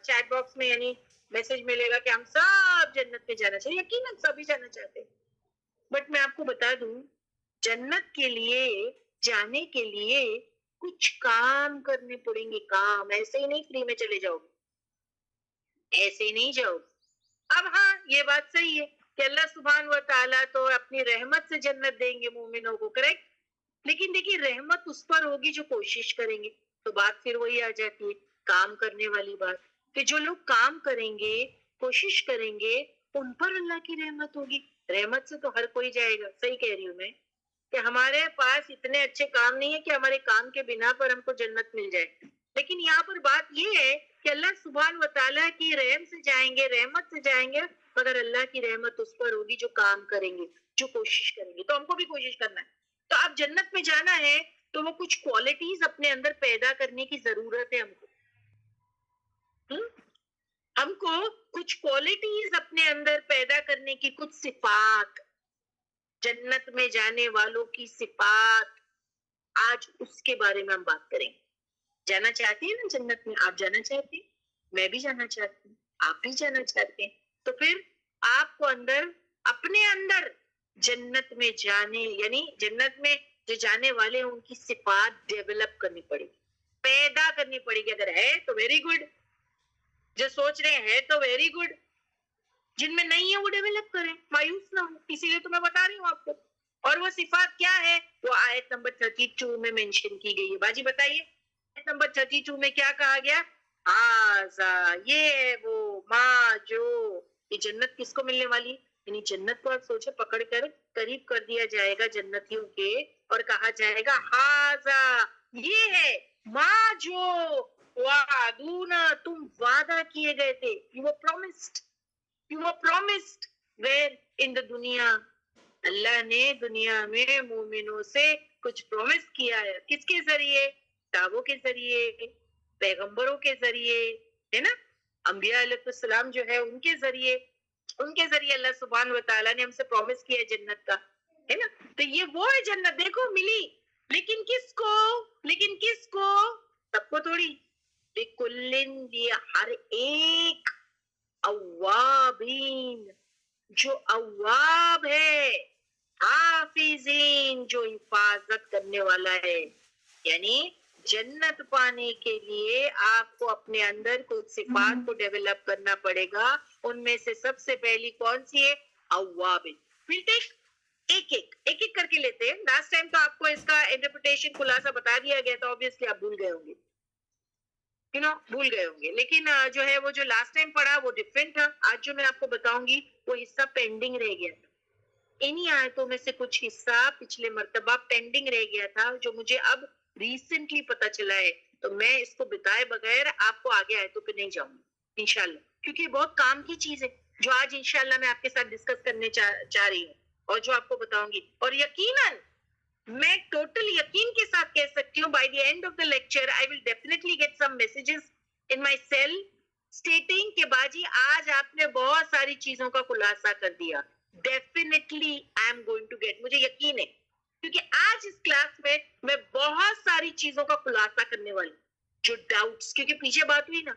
چیٹ باکس میں یعنی میسج ملے گا کہ ہم سب جنت میں جانا چاہیے. یقیناً سبھی جانا چاہتے ہیں. بٹ میں آپ کو بتا دوں جنت کے لیے جانے کے لیے کچھ کام کرنے پڑیں گے. کام ایسے ہی نہیں فری میں چلے جاؤ گے, ایسے ہی نہیں جاؤ. اب ہاں یہ بات صحیح ہے کہ اللہ سبحان و تعالیٰ تو اپنی رحمت سے جنت دیں گے مومنوں کو, کریکٹ. لیکن دیکھیے رحمت اس پر ہوگی جو کوشش کریں گے. تو بات پھر وہی آ جاتی ہے کام کرنے والی بات, کہ جو لوگ کام کریں گے کوشش کریں گے ان پر اللہ کی رحمت ہوگی. رحمت سے تو ہر کوئی جائے گا. صحیح کہہ رہی ہوں میں کہ ہمارے پاس اتنے اچھے کام نہیں ہے کہ ہمارے کام کے بنا پر ہم کو جنت مل جائے. لیکن یہاں پر بات یہ ہے کہ اللہ سبحان و تعالیٰ کی رحم سے جائیں گے, رحمت سے جائیں گے, مگر اللہ کی رحمت اس پر ہوگی جو کام کریں گے, جو کوشش کریں گے. تو ہم کو بھی کوشش کرنا ہے. تو آپ جنت میں جانا ہے تو وہ کچھ کوالٹیز اپنے اندر پیدا کرنے کی ضرورت ہے ہم کو. ہم کو کچھ کوالٹیز اپنے اندر پیدا کرنے کی, کچھ صفات, جنت میں جانے والوں کی صفات, آج اس کے بارے میں ہم بات کریں گے. جانا چاہتے ہیں نا جنت میں؟ آپ جانا چاہتے ہیں, میں بھی جانا چاہتی ہوں, آپ بھی جانا چاہتے ہیں. تو پھر آپ کو اندر اپنے اندر جنت میں جانے یعنی جنت میں جو جانے والے ہیں ان کی صفات ڈیولپ کرنی پڑے گی, پیدا کرنی پڑے گی. اگر ہے تو ویری گڈ, جو سوچ رہے ہیں تو ویری گڈ, جن میں نہیں ہے وہ ڈیولپ کریں, مایوس نہ ہو. اسی لیے تو میں بتا رہی ہوں آپ کو. اور وہ صفات کیا ہے وہ آیت نمبر 32 میں مینشن کی گئی ہے. باجی بتائیے آیت نمبر 32 میں کیا کہا گیا؟ یہ ہے وہ ماں جو, یہ جنت کس کو ملنے والی, یعنی جنت کو آپ سوچے پکڑ کر قریب کر دیا جائے گا جنتیوں کے اور کہا جائے گا ہاذا, یہ ہے ماں جو وعدونا, تم وعدہ کیے گئے تھے. You were promised. You were promised. Where? In the دنیا. اللہ نے دنیا میں مومنوں سے کچھ پرومس کیا ہے. کس کے ذریعے؟ کتابوں کے ذریعے, پیغمبروں کے ذریعے, ہے نا, انبیاء علیہ السلام جو ہے ان کے ذریعے اللہ سبحانہ و تعالیٰ نے ہم سے پرومس کیا ہے جنت کا, ہے نا. تو یہ وہ ہے جنت, دیکھو ملی. لیکن کس کو سب کو تھوڑی. بِكُلٍّ, یہ ہر ایک, اوابین, جو اواب ہے, حافظین, جو حفاظت کرنے والا ہے. یعنی جنت پانے کے لیے آپ کو اپنے اندر کچھ صفات کو ڈیولپ کرنا پڑے گا. ان میں سے سب سے پہلی کون سی ہے؟ اوابین. ایک کر کے لیتے ہیں. لاسٹ ٹائم تو آپ کو اس کا انٹرپریٹیشن خلاصہ بتا دیا گیا تھا, obviously آپ بھول گئے ہوں گے, بھول گئے ہوں گے. لیکن جو ہے وہ جو لاسٹ ٹائم پڑھا وہ ڈفرینٹ تھا. آج جو میں آپ کو بتاؤں گی وہ حصہ پینڈنگ رہ گیا تھا. انہی آیتوں میں سے کچھ حصہ پچھلے مرتبہ پینڈنگ رہ گیا تھا جو مجھے اب ریسنٹلی پتا چلا ہے. تو میں اس کو بتائے بغیر آپ کو آگے آیتوں پہ نہیں جاؤں گی انشاءاللہ, کیونکہ یہ بہت کام کی چیز ہے جو آج انشاءاللہ میں آپ کے ساتھ ڈسکس کرنے چاہ رہی ہوں اور جو آپ کو بتاؤں گی. اور یقیناً میں ٹوٹل یقین کے ساتھ کہہ سکتی ہوں by the end of the lecture I will definitely get some messages in my cell stating کہ باجی آج آپ نے بہت ساری چیزوں کا خلاصہ کر دیا. Definitely I am going to get, مجھے یقین ہے کیونکہ آج اس کلاس میں بہت ساری چیزوں کا خلاصہ کرنے والی. جو ڈاؤٹس, کیونکہ پیچھے بات ہوئی نا,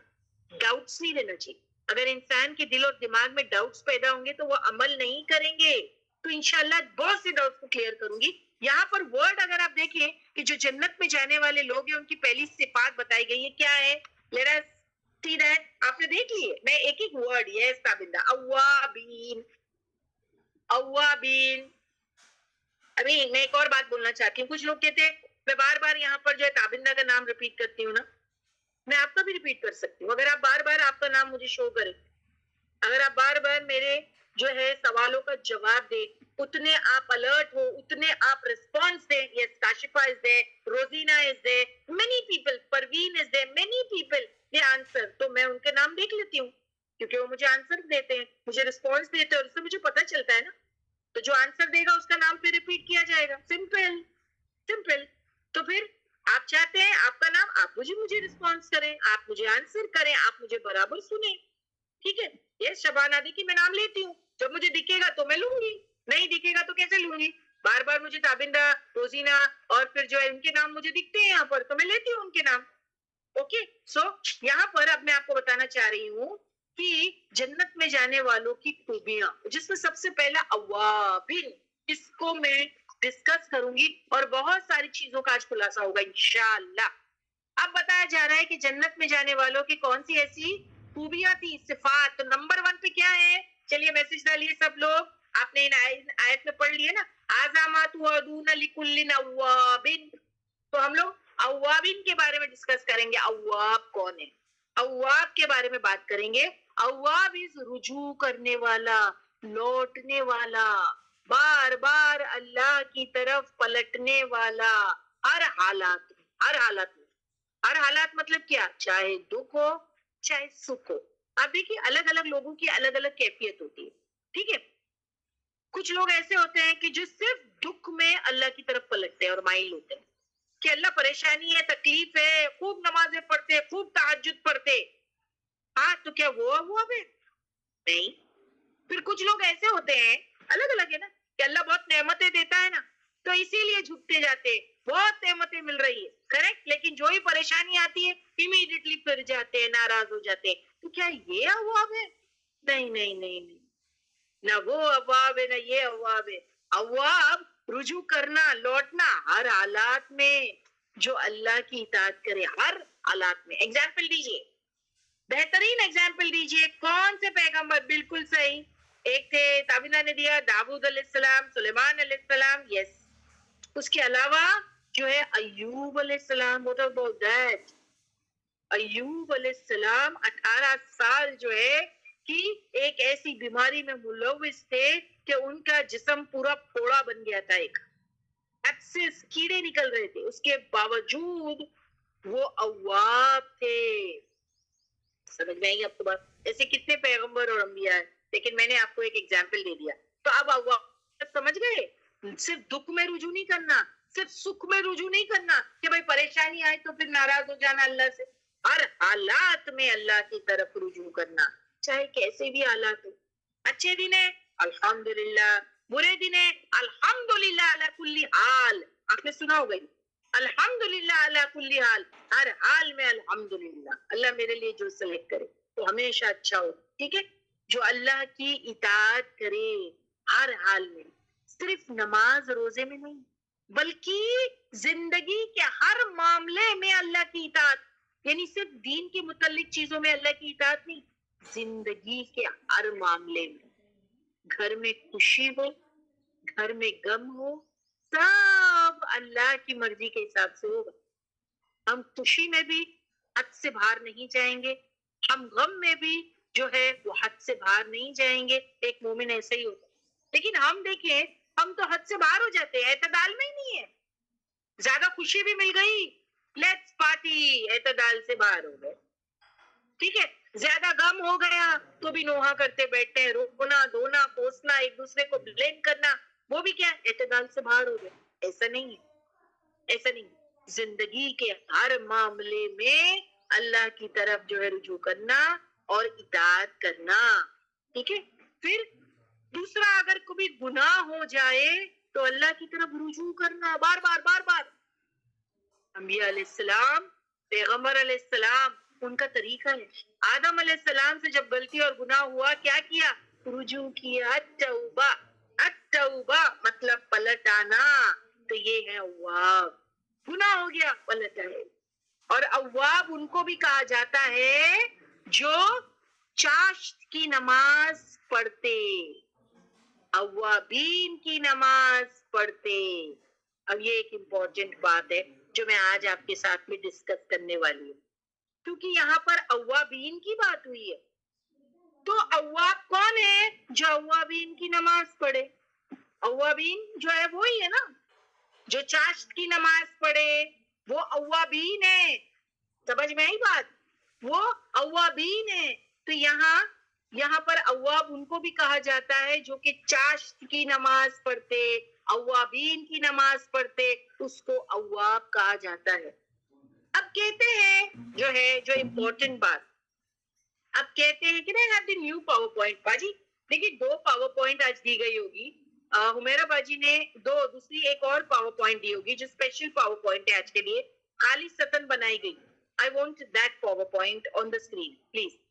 ڈاؤٹس نہیں رہنا چاہیے. اگر انسان کے دل اور دماغ میں ڈاؤٹس پیدا ہوں گے تو وہ عمل نہیں کریں گے. تو انشاءاللہ بہت سے ڈاؤٹس کو کلیئر کروں گی. یہاں پر ورڈ اگر آپ دیکھیں کہ جو جنت میں جانے والے لوگ ہیں ان کی پہلی صفات بتائی گئی ہے, کیا ہے؟ Let us see that. آپ نے دیکھ لیے, میں ایک ورڈ, یس تابندہ, اوابین. ابھی میں ایک اور بات بولنا چاہتی ہوں. کچھ لوگ کہتے ہیں میں بار بار یہاں پر جو ہے تابندہ کا نام ریپیٹ کرتی ہوں نا, میں آپ کا بھی ریپیٹ کر سکتی ہوں اگر آپ بار بار آپ کا نام مجھے شو کریں, اگر آپ بار بار میرے جو ہے سوالوں کا جواب دیں, اتنے آپ الرٹ ہو, اتنے آپ ریسپانس دیں. Yes, Kashifa is there, Rozina is there, many people, Parveen is there, many people the answer. تو میں ان کے نام دیکھ لیتی ہوں کیونکہ وہ مجھے آنسر دیتے ہیں, مجھے رسپانس دیتے ہیں, اور اس سے مجھے پتا چلتا ہے نا. تو جو آنسر دے گا اس کا نام پہ ریپیٹ کیا جائے گا. سمپل. تو پھر آپ چاہتے ہیں آپ کا نام, آپ مجھے رسپانس کریں, آپ مجھے آنسر کریں, آپ مجھے برابر سنیں. ٹھیک ہے, یہ شبانہ دی کی میں نام لیتی ہوں. جب مجھے دکھے گا تو میں لوں گی, نہیں دکھے گا تو کیسے لوں گی؟ بار بار مجھے تابندہ, روزینہ اور پھر جو ہے ان کے نام مجھے دکھتے ہیں یہاں پر تو میں لیتی ہوں ان کے نام. اوکے سو یہاں پر اب میں آپ کو بتانا چاہ رہی ہوں کہ جنت میں جانے والوں کی خوبیاں، جس میں سب سے پہلا اوابین، اس کو میں ڈسکس کروں گی اور بہت ساری چیزوں کا آج خلاصہ ہوگا انشاءاللہ. اب بتایا جا رہا ہے کہ جنت میں جانے والوں کی کون سی ایسی خوبیاں تھی، صفات. تو نمبر 1 پہ کیا ہے؟ چلیے میسج ڈالیے سب لوگ. آپ نے آیت میں پڑھ لیے نا، آزامات وعدون لکل اوابین. تو ہم لوگ اوابین کے بارے میں ڈسکس کریں گے. اواب کون ہے؟ اواب کے بارے میں بات کریں گے. اواب از رجوع کرنے والا، لوٹنے والا، بار بار اللہ کی طرف پلٹنے والا، ہر حالات میں. ہر حالات میں، ہر حالات مطلب کیا؟ چاہے دکھ ہو چاہے سکھ ہو. اب دیکھیے الگ الگ لوگوں کی الگ الگ کیفیت ہوتی ہے، ٹھیک ہے. کچھ لوگ ایسے ہوتے ہیں کہ جو صرف دکھ میں اللہ کی طرف پلٹتے ہیں اور مائل ہوتے ہیں کہ اللہ پریشانی ہے، تکلیف ہے، خوب نمازیں پڑھتے، خوب تہجد پڑھتے. ہاں تو کیا وہ ہوا بھی نہیں. پھر کچھ لوگ ایسے ہوتے ہیں، الگ الگ ہے نا، کہ اللہ بہت نعمتیں دیتا ہے نا تو اسی لیے جھکتے جاتے، بہت نعمتیں مل رہی ہے، کریکٹ. لیکن جو ہی پریشانی آتی ہے امیڈیٹلی پھر جاتے ہیں، ناراض ہو جاتے ہیں. تو کیا یہ اواب ہے؟ نہیں نہیں نہیں نہیں، نہ وہ اواب ہے نہ یہ اواب ہے. اواب رجوع کرنا، لوٹنا ہر حالات میں، جو اللہ کی اطاعت کرے ہر حالات میں. ایگزامپل دیجیے، بہترین ایگزامپل دیجیے. کون سے پیغمبر؟ بالکل صحیح، ایک تھے تابینا نے دیا، داؤد علیہ السلام، سلیمان علیہ السلام. یس. اس کے علاوہ جو ہے ایوب علیہ السلام. What about that؟ ایوب علیہ السلام 18 سال جو ہے کہ ایک ایسی بیماری میں ملوث تھے کہ ان کا جسم پورا پھوڑا بن گیا تھا، ایک ایبسس، کیڑے نکل رہے تھے. اس کے باوجود وہ اواب تھے. سمجھ میں آئی آپ کو بات؟ ایسے کتنے پیغمبر اور انبیاء ہیں، لیکن میں نے آپ کو ایک ایگزامپل دے دیا. تو اب اواب سمجھ گئے؟ صرف دکھ میں رجوع نہیں کرنا، صرف سکھ میں رجوع نہیں کرنا کہ بھائی پریشانی آئے تو پھر ناراض ہو جانا اللہ سے. ہر حالات میں اللہ کی طرف رجوع کرنا، چاہے کیسے بھی حالات ہو. اچھے دن ہے الحمدللہ، برے دن ہے الحمدللہ علی کل حال. آپ نے سنا ہوگا الحمدللہ علی کل حال، ہر حال میں الحمدللہ. اللہ میرے لیے جو سلیکٹ کرے تو ہمیشہ اچھا ہو، ٹھیک ہے. جو اللہ کی اطاعت کرے ہر حال میں، صرف نماز روزے میں نہیں بلکہ زندگی کے ہر معاملے میں اللہ کی اطاعت. یعنی صرف دین کے متعلق چیزوں میں اللہ کی اطاعت نہیں، زندگی کے ہر معاملے میں. گھر میں خوشی ہو، گھر میں غم ہو، سب اللہ کی مرضی کے حساب سے ہوگا. ہم خوشی میں بھی حد سے باہر نہیں جائیں گے، ہم غم میں بھی جو ہے وہ حد سے باہر نہیں جائیں گے. ایک مومن ایسے ہی ہوتا ہے. لیکن ہم دیکھیں، ہم تو حد سے باہر ہو جاتے ہیں، اعتدال میں ہی نہیں ہے. زیادہ خوشی بھی مل گئی، لیٹس پارٹی، اعتدال سے باہر ہو گئے، ٹھیک ہے. زیادہ غم ہو گیا تو بھی نوحہ کرتے بیٹھتے ہیں، رونا دھونا کوسنا، ایک دوسرے کو بلیم کرنا، وہ بھی کیا اعتدال سے باہر ہو گئے. ایسا نہیں ہے، ایسا نہیں. زندگی کے ہر معاملے میں اللہ کی طرف جو ہے رجوع کرنا اور اطاعت کرنا، ٹھیک ہے. پھر دوسرا، اگر کبھی گناہ ہو جائے تو اللہ کی طرف رجوع کرنا بار بار بار بار. انبیاء علیہ السلام، پیغمبر علیہ السلام، ان کا طریقہ ہے. آدم علیہ السلام سے جب غلطی اور گناہ ہوا کیا کیا؟ رجوع کیا. التوبہ، التوبہ مطلب پلٹ آنا. تو یہ ہے اواب. گناہ ہو گیا پلٹ آئے. اور اواب ان کو بھی کہا جاتا ہے جو چاشت کی نماز پڑھتے، اوابین کی نماز پڑھتے. اب یہ ایک امپورٹنٹ بات ہے جو میں آج آپ کے ساتھ میں ڈسکس کرنے والی ہوں، کیونکہ یہاں پر اوابین کی بات ہوئی ہے. تو اواب کون ہے؟ جو اوابین کی نماز پڑھے. اوابین جو ہے وہی ہے نا جو چاشت کی نماز پڑھے، وہ اوابین ہے. سمجھ میں آئی بات؟ وہ اوابین ہے. تو یہاں پر اواب ان کو بھی کہا جاتا ہے جو کہ چاشت کی نماز پڑھتے، اوابین کی نماز پڑھتے، اس کو اواب کہا جاتا ہے. اب کہتے ہیں جو امپورٹنٹ بات، اب کہتے ہیں کہ نا نیو پاور پوائنٹ. باجی دیکھیے 2 پاور پوائنٹ آج دی گئی ہوگی. حمیرہ باجی نے دوسری ایک اور پاور پوائنٹ دی ہوگی جو اسپیشل پاور پوائنٹ ہے آج کے لیے، خالی ستن بنائی گئی. I want that PowerPoint on the screen, please.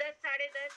10-10:30.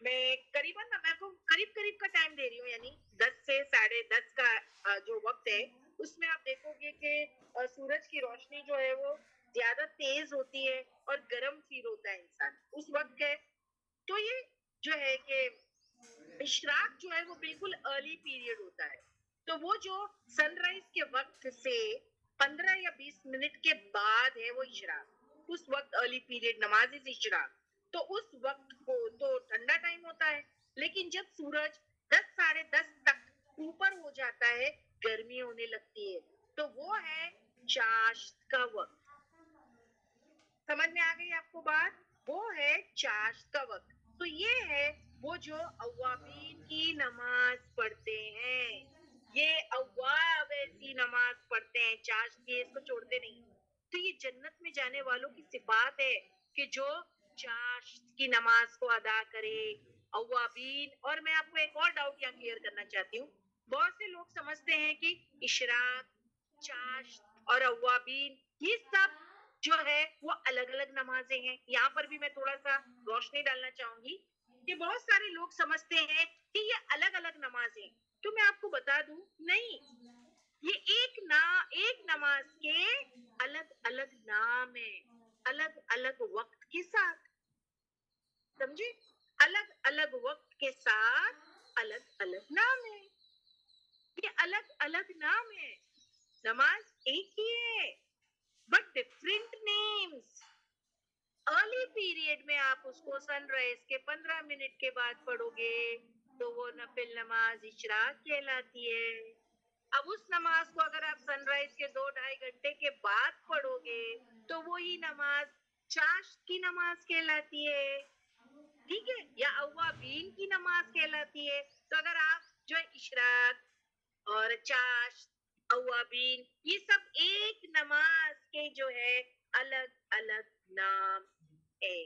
میں قریباً میں کو قریب کا ٹائم دے رہی ہوں، یعنی 10 سے 10:30 کا جو وقت ہے اس میں آپ دیکھو گے کہ سورج کی روشنی جو ہے وہ زیادہ تیز ہوتی ہے اور گرم فیل ہوتا ہے انسان اس وقت ہے. تو یہ جو ہے کہ اشراق جو ہے وہ بالکل ارلی پیریڈ ہوتا ہے. تو وہ جو سن رائز کے وقت سے 15 یا 20 منٹ کے بعد ہے وہ اشراق. اس وقت ارلی پیریڈ نماز اشراق. تو اس وقت کو تو ٹھنڈا ٹائم ہوتا ہے، لیکن جب سورج 10 تک اوپر ہو جاتا ہے گرمی ہونے لگتی ہے. تو وہ ہے چاشت کا وقت. سمجھ میں آ گئی آپ کو بات؟ وہ ہے چاشت کا وقت. تو یہ ہے وہ جو اوابین کی نماز پڑھتے ہیں. یہ اواب ایسی نماز پڑھتے ہیں چاشت کی، اس کو چھوڑتے نہیں. تو یہ جنت میں جانے والوں کی صفات ہے کہ جو چاشت کی نماز کو ادا کرے. اوابین. اور میں آپ کو ایک اور ڈاؤٹ یہاں کلیئر کرنا چاہتی ہوں. بہت سے لوگ سمجھتے ہیں کہ اشراق، چاشت اور اوابین یہ سب جو ہے وہ الگ الگ نمازیں ہیں. یہاں پر بھی میں تھوڑا سا روشنی ڈالنا چاہوں گی کہ بہت سارے لوگ سمجھتے ہیں کہ یہ الگ الگ نمازیں. تو میں آپ کو بتا دوں نہیں، یہ ایک نماز کے الگ الگ نام ہے، الگ الگ وقت کے ساتھ. سمجھے؟ الگ الگ وقت کے ساتھ الگ الگ نام ہے. یہ الگ الگ نام ہے. نماز ایک ہی ہے but different names. Early period میں آپ اس کو سن رائز کے 15 منٹ کے بعد پڑھو گے تو وہ نفل نماز اشراق کہلاتی ہے. اب اس نماز کو اگر آپ سن رائز کے 2-2.5 گھنٹے کے بعد پڑھو گے تو وہی نماز چاشت کی نماز کہلاتی ہے. ٹھیک ہے؟ یا اوابین کی نماز کہلاتی ہے. تو اگر آپ جو اشراق اور چاشت، اوابین یہ سب ایک نماز کے جو ہے الگ الگ نام ہے.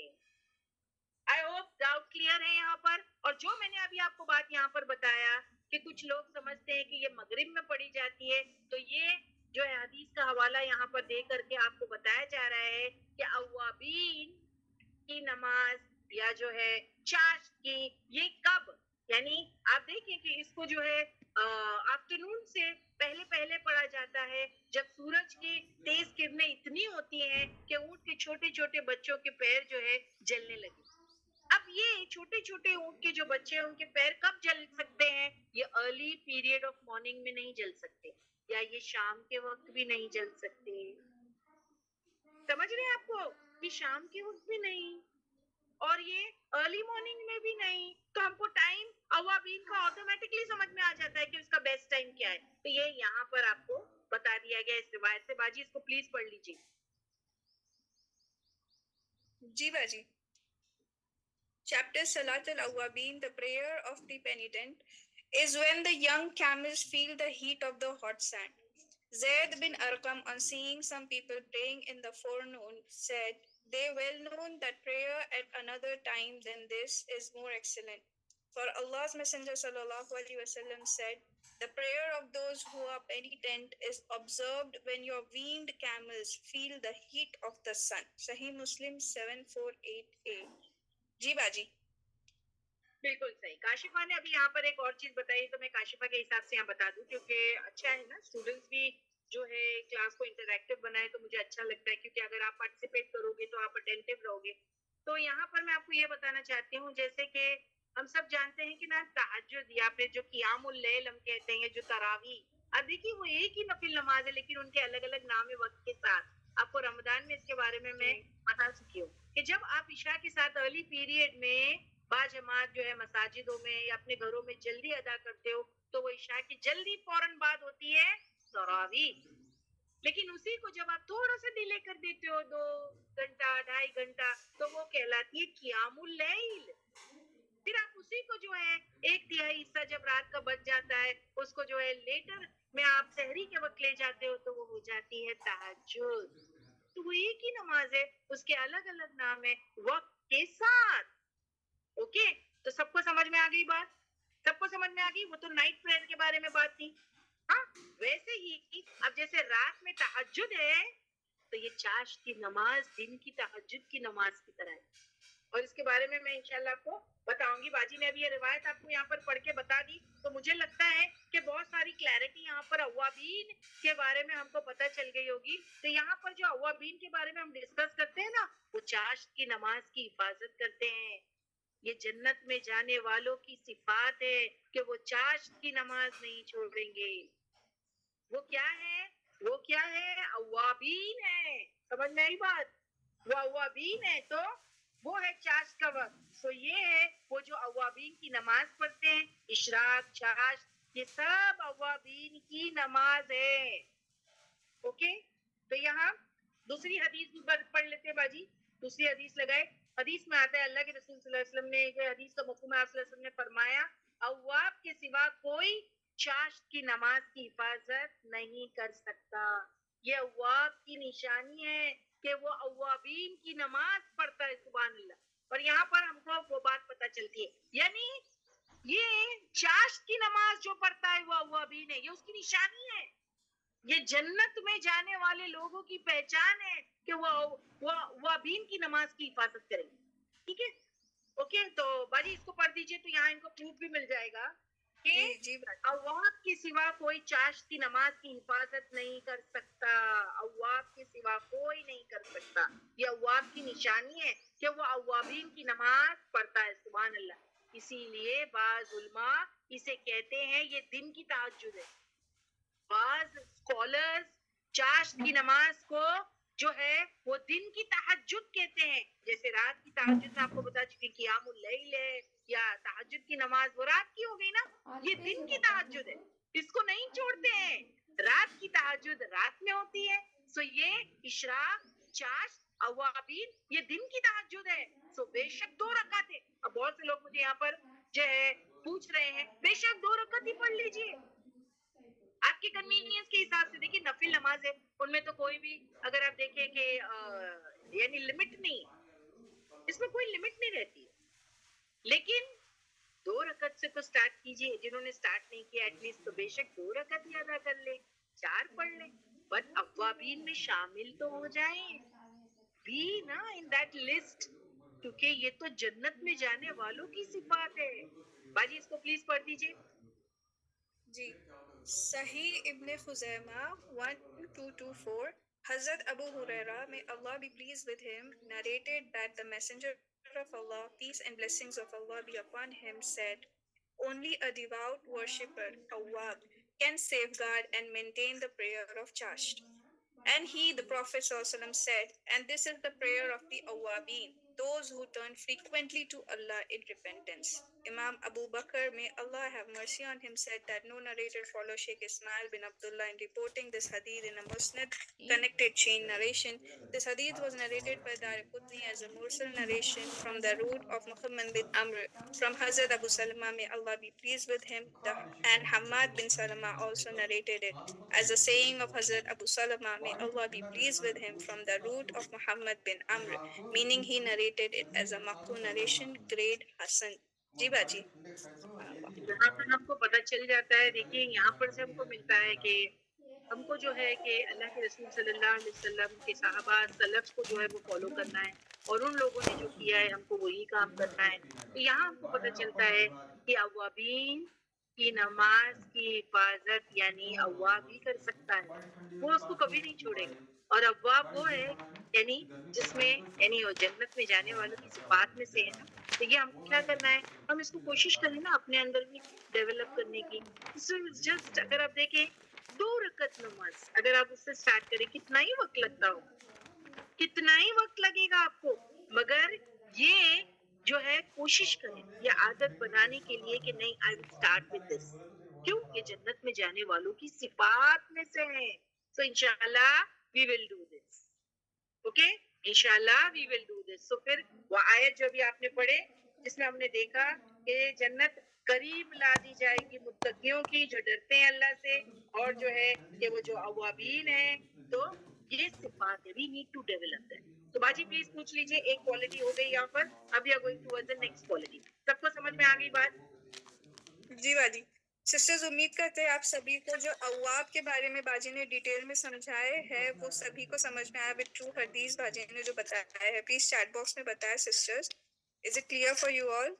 آئی ہوپ ڈاؤٹ کلیئر ہے یہاں پر. اور جو میں نے ابھی آپ کو بات یہاں پر بتایا کہ کچھ لوگ سمجھتے ہیں کہ یہ مغرب میں پڑھی جاتی ہے، تو یہ جو ہے حدیث کا حوالہ یہاں پر دے کر کے آپ کو بتایا جا رہا ہے کہ اوابین کی نماز یا جو ہے چاشت کی یہ کب، یعنی آپ دیکھیں کہ اس کو جو ہے آفٹرنون سے پہلے پہلے پڑھا جاتا ہے جب سورج کی تیز کرنیں اتنی ہوتی ہیں کہ اونٹ کے چھوٹے چھوٹے بچوں کے پیر جو ہے جلنے لگے. اب یہ چھوٹے چھوٹے اونٹ کے جو بچے ہیں ان کے پیر کب جل سکتے ہیں؟ یہ ارلی پیریڈ آف مارننگ میں نہیں جل سکتے، یا یہ شام کے وقت بھی نہیں جل سکتے. سمجھ رہے ہیں آپ کو کہ شام کے وقت بھی نہیں اور یہ ارلی مارننگ میں بھی نہیں. تو ہم کو ٹائم اوابین کا آٹومیٹکلی سمجھ میں آ جاتا ہے کہ اس کا بیسٹ ٹائم کیا ہے. تو یہ یہاں پر آپ کو بتا دیا گیا اس روایت سے. باجی اس کو پلیز پڑھ لیجیے. جی باجی. Chapter Salat al-Awwabin, the prayer of the penitent, is when the young camels feel the heat of the hot sand. Zayd bin Arqam, on seeing some people praying in the forenoon, said, "They well known that prayer at another time than this is more excellent." For Allah's Messenger sallallahu alaihi wasallam said, "The prayer of those who are penitent is observed when your weaned camels feel the heat of the sun." Sahih Muslim 748a. جی باجی. بالکل صحیح. کاشفہ نے ابھی یہاں پر ایک اور چیز بتائی تو میں کاشفہ کے حساب سے یہاں بتا دوں کیونکہ اچھا ہے نا اسٹوڈنٹس بھی جو ہے کلاس کو انٹریکٹیو بنائے تو مجھے اچھا لگتا ہے کیونکہ اگر آپ پارٹیسپیٹ کرو گے تو آپ اٹینٹیو رہو گے. تو یہاں پر میں آپ کو یہ بتانا چاہتی ہوں جیسے کہ ہم سب جانتے ہیں کہ نا تہجد یا پھر جو قیام اللیل ہم کہتے ہیں جو تراویح، اب دیکھیے وہ ایک ہی نفل نماز ہے لیکن ان کے الگ الگ نام ہے وقت کے ساتھ. آپ کو رمضان میں اس کے بارے میں بتا چکی ہوں کہ جب آپ عشاء کے ساتھ ارلی پیریڈ میں باجماعت جو ہے مساجدوں میں یا اپنے گھروں میں جلدی ادا کرتے ہو تو وہ عشاء کی جلدی فوراً بعد ہوتی ہے تراویح. لیکن اسی کو جب آپ تھوڑا سا ڈیلے کر دیتے ہو 2 گھنٹہ 2.5 گھنٹہ تو وہ کہلاتی ہے قیام اللیل. پھر آپ اسی کو جو ہے 1/3 حصہ جب رات کا بچ جاتا ہے اس کو جو ہے لیٹر میں آپ سحری کے وقت لے جاتے ہو تو وہ ہو جاتی ہے تہجد. تو وہ ایک ہی نماز ہے، اس کے الگ الگ نام ہے وقت کے ساتھ. اوکے تو سب کو سمجھ میں آ گئی بات؟ سب کو سمجھ میں آ گئی؟ وہ تو نائٹ پریئر کے بارے میں بات تھی. ہاں ویسے ہی اب جیسے رات میں تہجد ہے تو یہ چاشت کی نماز دن کی تہجد کی نماز کی طرح ہے. اور اس کے بارے میں انشاءاللہ آپ کو بتاؤں گی. باجی نے ابھی یہ روایت آپ کو یہاں پر پڑھ کے بتا دی, تو مجھے لگتا ہے کہ بہت ساری کلیرٹی یہاں پر اوابین کے بارے میں ہم کو پتہ چل گئی ہوگی. تو یہاں پر جو اوابین کے بارے میں ہم ڈسکس کرتے ہیں نا, وہ چاشت کی نماز کی حفاظت کرتے ہیں. یہ جنت میں جانے والوں کی صفات ہے کہ وہ چاشت کی نماز نہیں چھوڑیں گے. وہ کیا ہے؟ وہ کیا ہے؟ اوابین ہے. سمجھ میں آئی بات؟ وہ اوابین ہے تو وہ ہے چاشت کا وقت. تو یہ ہے وہ جو اوابین کی نماز پڑھتے ہیں, اشراق, چاشت, یہ سب اوابین کی نماز ہے. اوکے, تو یہاں دوسری حدیث بھی پڑھ لیتے ہیں باجی. دوسری حدیث لگائے. حدیث میں آتا ہے اللہ کے رسول صلی اللہ علیہ وسلم نے, یہ حدیث کا مفہوم ہے, آپ صلی اللہ علیہ وسلم نے فرمایا اواب کے سوا کوئی چاشت کی نماز کی حفاظت نہیں کر سکتا. یہ اواب کی نشانی ہے کہ وہ اوابین کی نماز پڑھتا ہے. سبحان اللہ. اور یہاں پر ہم کو وہ بات پتہ چلتی ہے, یعنی یہ چاشت کی نماز جو پڑھتا ہے وہ اوابین ہے, یہ اس کی نشانی ہے. یہ جنت میں جانے والے لوگوں کی پہچان ہے کہ وہ اوابین کی نماز کی حفاظت کریں گے. ٹھیک ہے, اوکے. تو باجی اس کو پڑھ دیجئے تو یہاں ان کو پروف بھی مل جائے گا کہ جی اواب کے سوا کوئی چاشت کی نماز کی حفاظت نہیں کر سکتا. اواب کے سوا کوئی نہیں کر سکتا. یہ اواب کی نشانی ہے کہ وہ اوابین کی نماز پڑھتا ہے. سبحان اللہ. اسی لیے بعض علماء اسے کہتے ہیں یہ دن کی تہجد ہے. بعض اسکالرز چاشت کی نماز کو جو ہے وہ دن کی تہجد کہتے ہیں. جیسے رات کی تہجد میں آپ کو بتا چکی قیام اللیل ہے, یا تہجد کی نماز وہ رات کی ہو گئی نا, یہ دن کی تہجد ہے, اس کو نہیں چھوڑتے ہیں. رات کی تہجد رات میں ہوتی ہے. سو یہ اشراق, چاشت, اوابین یہ دن کی تہجد ہے. سو بے شک 2 رکعت ہے. اب بہت سے لوگ مجھے یہاں پر جو ہے پوچھ رہے ہیں, بے شک 2 رکعت ہی پڑھ لیجئے. آپ کی کنوینئنس کے حساب سے دیکھیے, نفل نماز ہے, ان میں تو کوئی بھی اگر آپ دیکھیں کہ یعنی لمٹ نہیں, اس میں کوئی لمٹ نہیں رہتی. لیکن 2 رکعت سے تو سٹارٹ کیجئے. جنہوں نے سٹارٹ نہیں کیا ایٹ لیسٹ تو بے شک 2 رکعت ہی ادا کر لیں, 4 پڑھ لیں, بٹ اوابین میں شامل تو ہو جائیں بھی نا ان دیٹ لسٹ, کیونکہ یہ تو جنت میں جانے والوں کی صفات ہے. باجی اس کو پلیز پڑھ دیجئے. جی. صحیح ابن خزیمہ 1224, Hazrat Abu Huraira, may Allah be pleased with him, narrated that the Messenger of Allah, peace and blessings of Allah be upon him, said, only a devout worshipper, Awwab, can safeguard and maintain the prayer of Chasht. And he, the Prophet ﷺ, said, and this is the prayer of the Awwabin, those who turn frequently to Allah in repentance. Imam Abu Bakr, may Allah have mercy on him, said that no narrator follows Sheikh Ismail bin Abdullah in reporting this hadith in a musnad connected chain narration. This hadith was narrated by Daraqutni as a mursal narration from the root of Muhammad bin Amr from Hazrat Abu Salama, may Allah be pleased with him, and Hamad bin Salama also narrated it as a saying of Hazrat Abu Salama, may Allah be pleased with him, from the root of Muhammad bin Amr, meaning he narrated it as a Maktu narration, grade Hasan. جی باجی. یہاں پر ہم کو پتہ چل جاتا ہے, دیکھیے یہاں پر سے ہم کو ملتا ہے کہ ہم کو جو ہے کہ اللہ کے رسول صلی اللہ علیہ وسلم کے صحابہ سلف کو جو ہے وہ فالو کرنا ہے, اور ان لوگوں نے جو کیا ہے ہم کو وہی کام کرنا ہے. تو یہاں ہم کو پتہ چلتا ہے کہ اوابین کی نماز کی حفاظت یعنی اواب ہی کر سکتا ہے, وہ اس کو کبھی نہیں چھوڑے گا. اور اواب وہ ہے یعنی جس میں یعنی جنت میں جانے والوں کی صفات میں سے ہے نا. تو یہ ہم کو کیا کرنا ہے, ہم اس کو کوشش کریں نا اپنے اندر بھی ڈیولپ کرنے کی. جسٹ اگر آپ دیکھیں 2 رکعت نماز اگر آپ اس سے سٹارٹ کریں, کتنا ہی وقت لگتا ہوگا, کتنا ہی وقت لگے گا آپ کو, مگر یہ جو ہے کوشش کریں یہ عادت بنانے کے لیے کہ نہیں آئی ول اسٹارٹ ود دس. کیوں؟ یہ جنت میں جانے والوں کی صفات میں سے ہیں. سو انشاءاللہ وی ول ڈو دس. اوکے, انشاءاللہ وی ول ڈو دس. سو پھر وہ آیت جو بھی آپ نے پڑھے جس میں ہم نے دیکھا کہ جنت قریب لا دی جائے گی متقیوں کی جو ڈرتے ہیں اللہ سے, اور جو ہے کہ وہ جو اوابین ہیں, تو یہ صفات ہے, we need to develop that. تو باجی پلیز پوچھ لیجئے, ایک کوالٹی ہو گئی یہاں پر, اب you are going toward the next quality. سب کو سمجھ میں آ گئی بات؟ جی باجی. سسٹرز, امید کرتے ہیں آپ سبھی کو جو اواب کے بارے میں باجی نے ڈیٹیل میں سمجھائے ہے وہ سبھی کو سمجھ میں آیا وتھ ٹرو حدیث باجی نے جو بتایا ہے. پلیز چیٹ باکس میں بتائیں sisters. Is it clear for you all?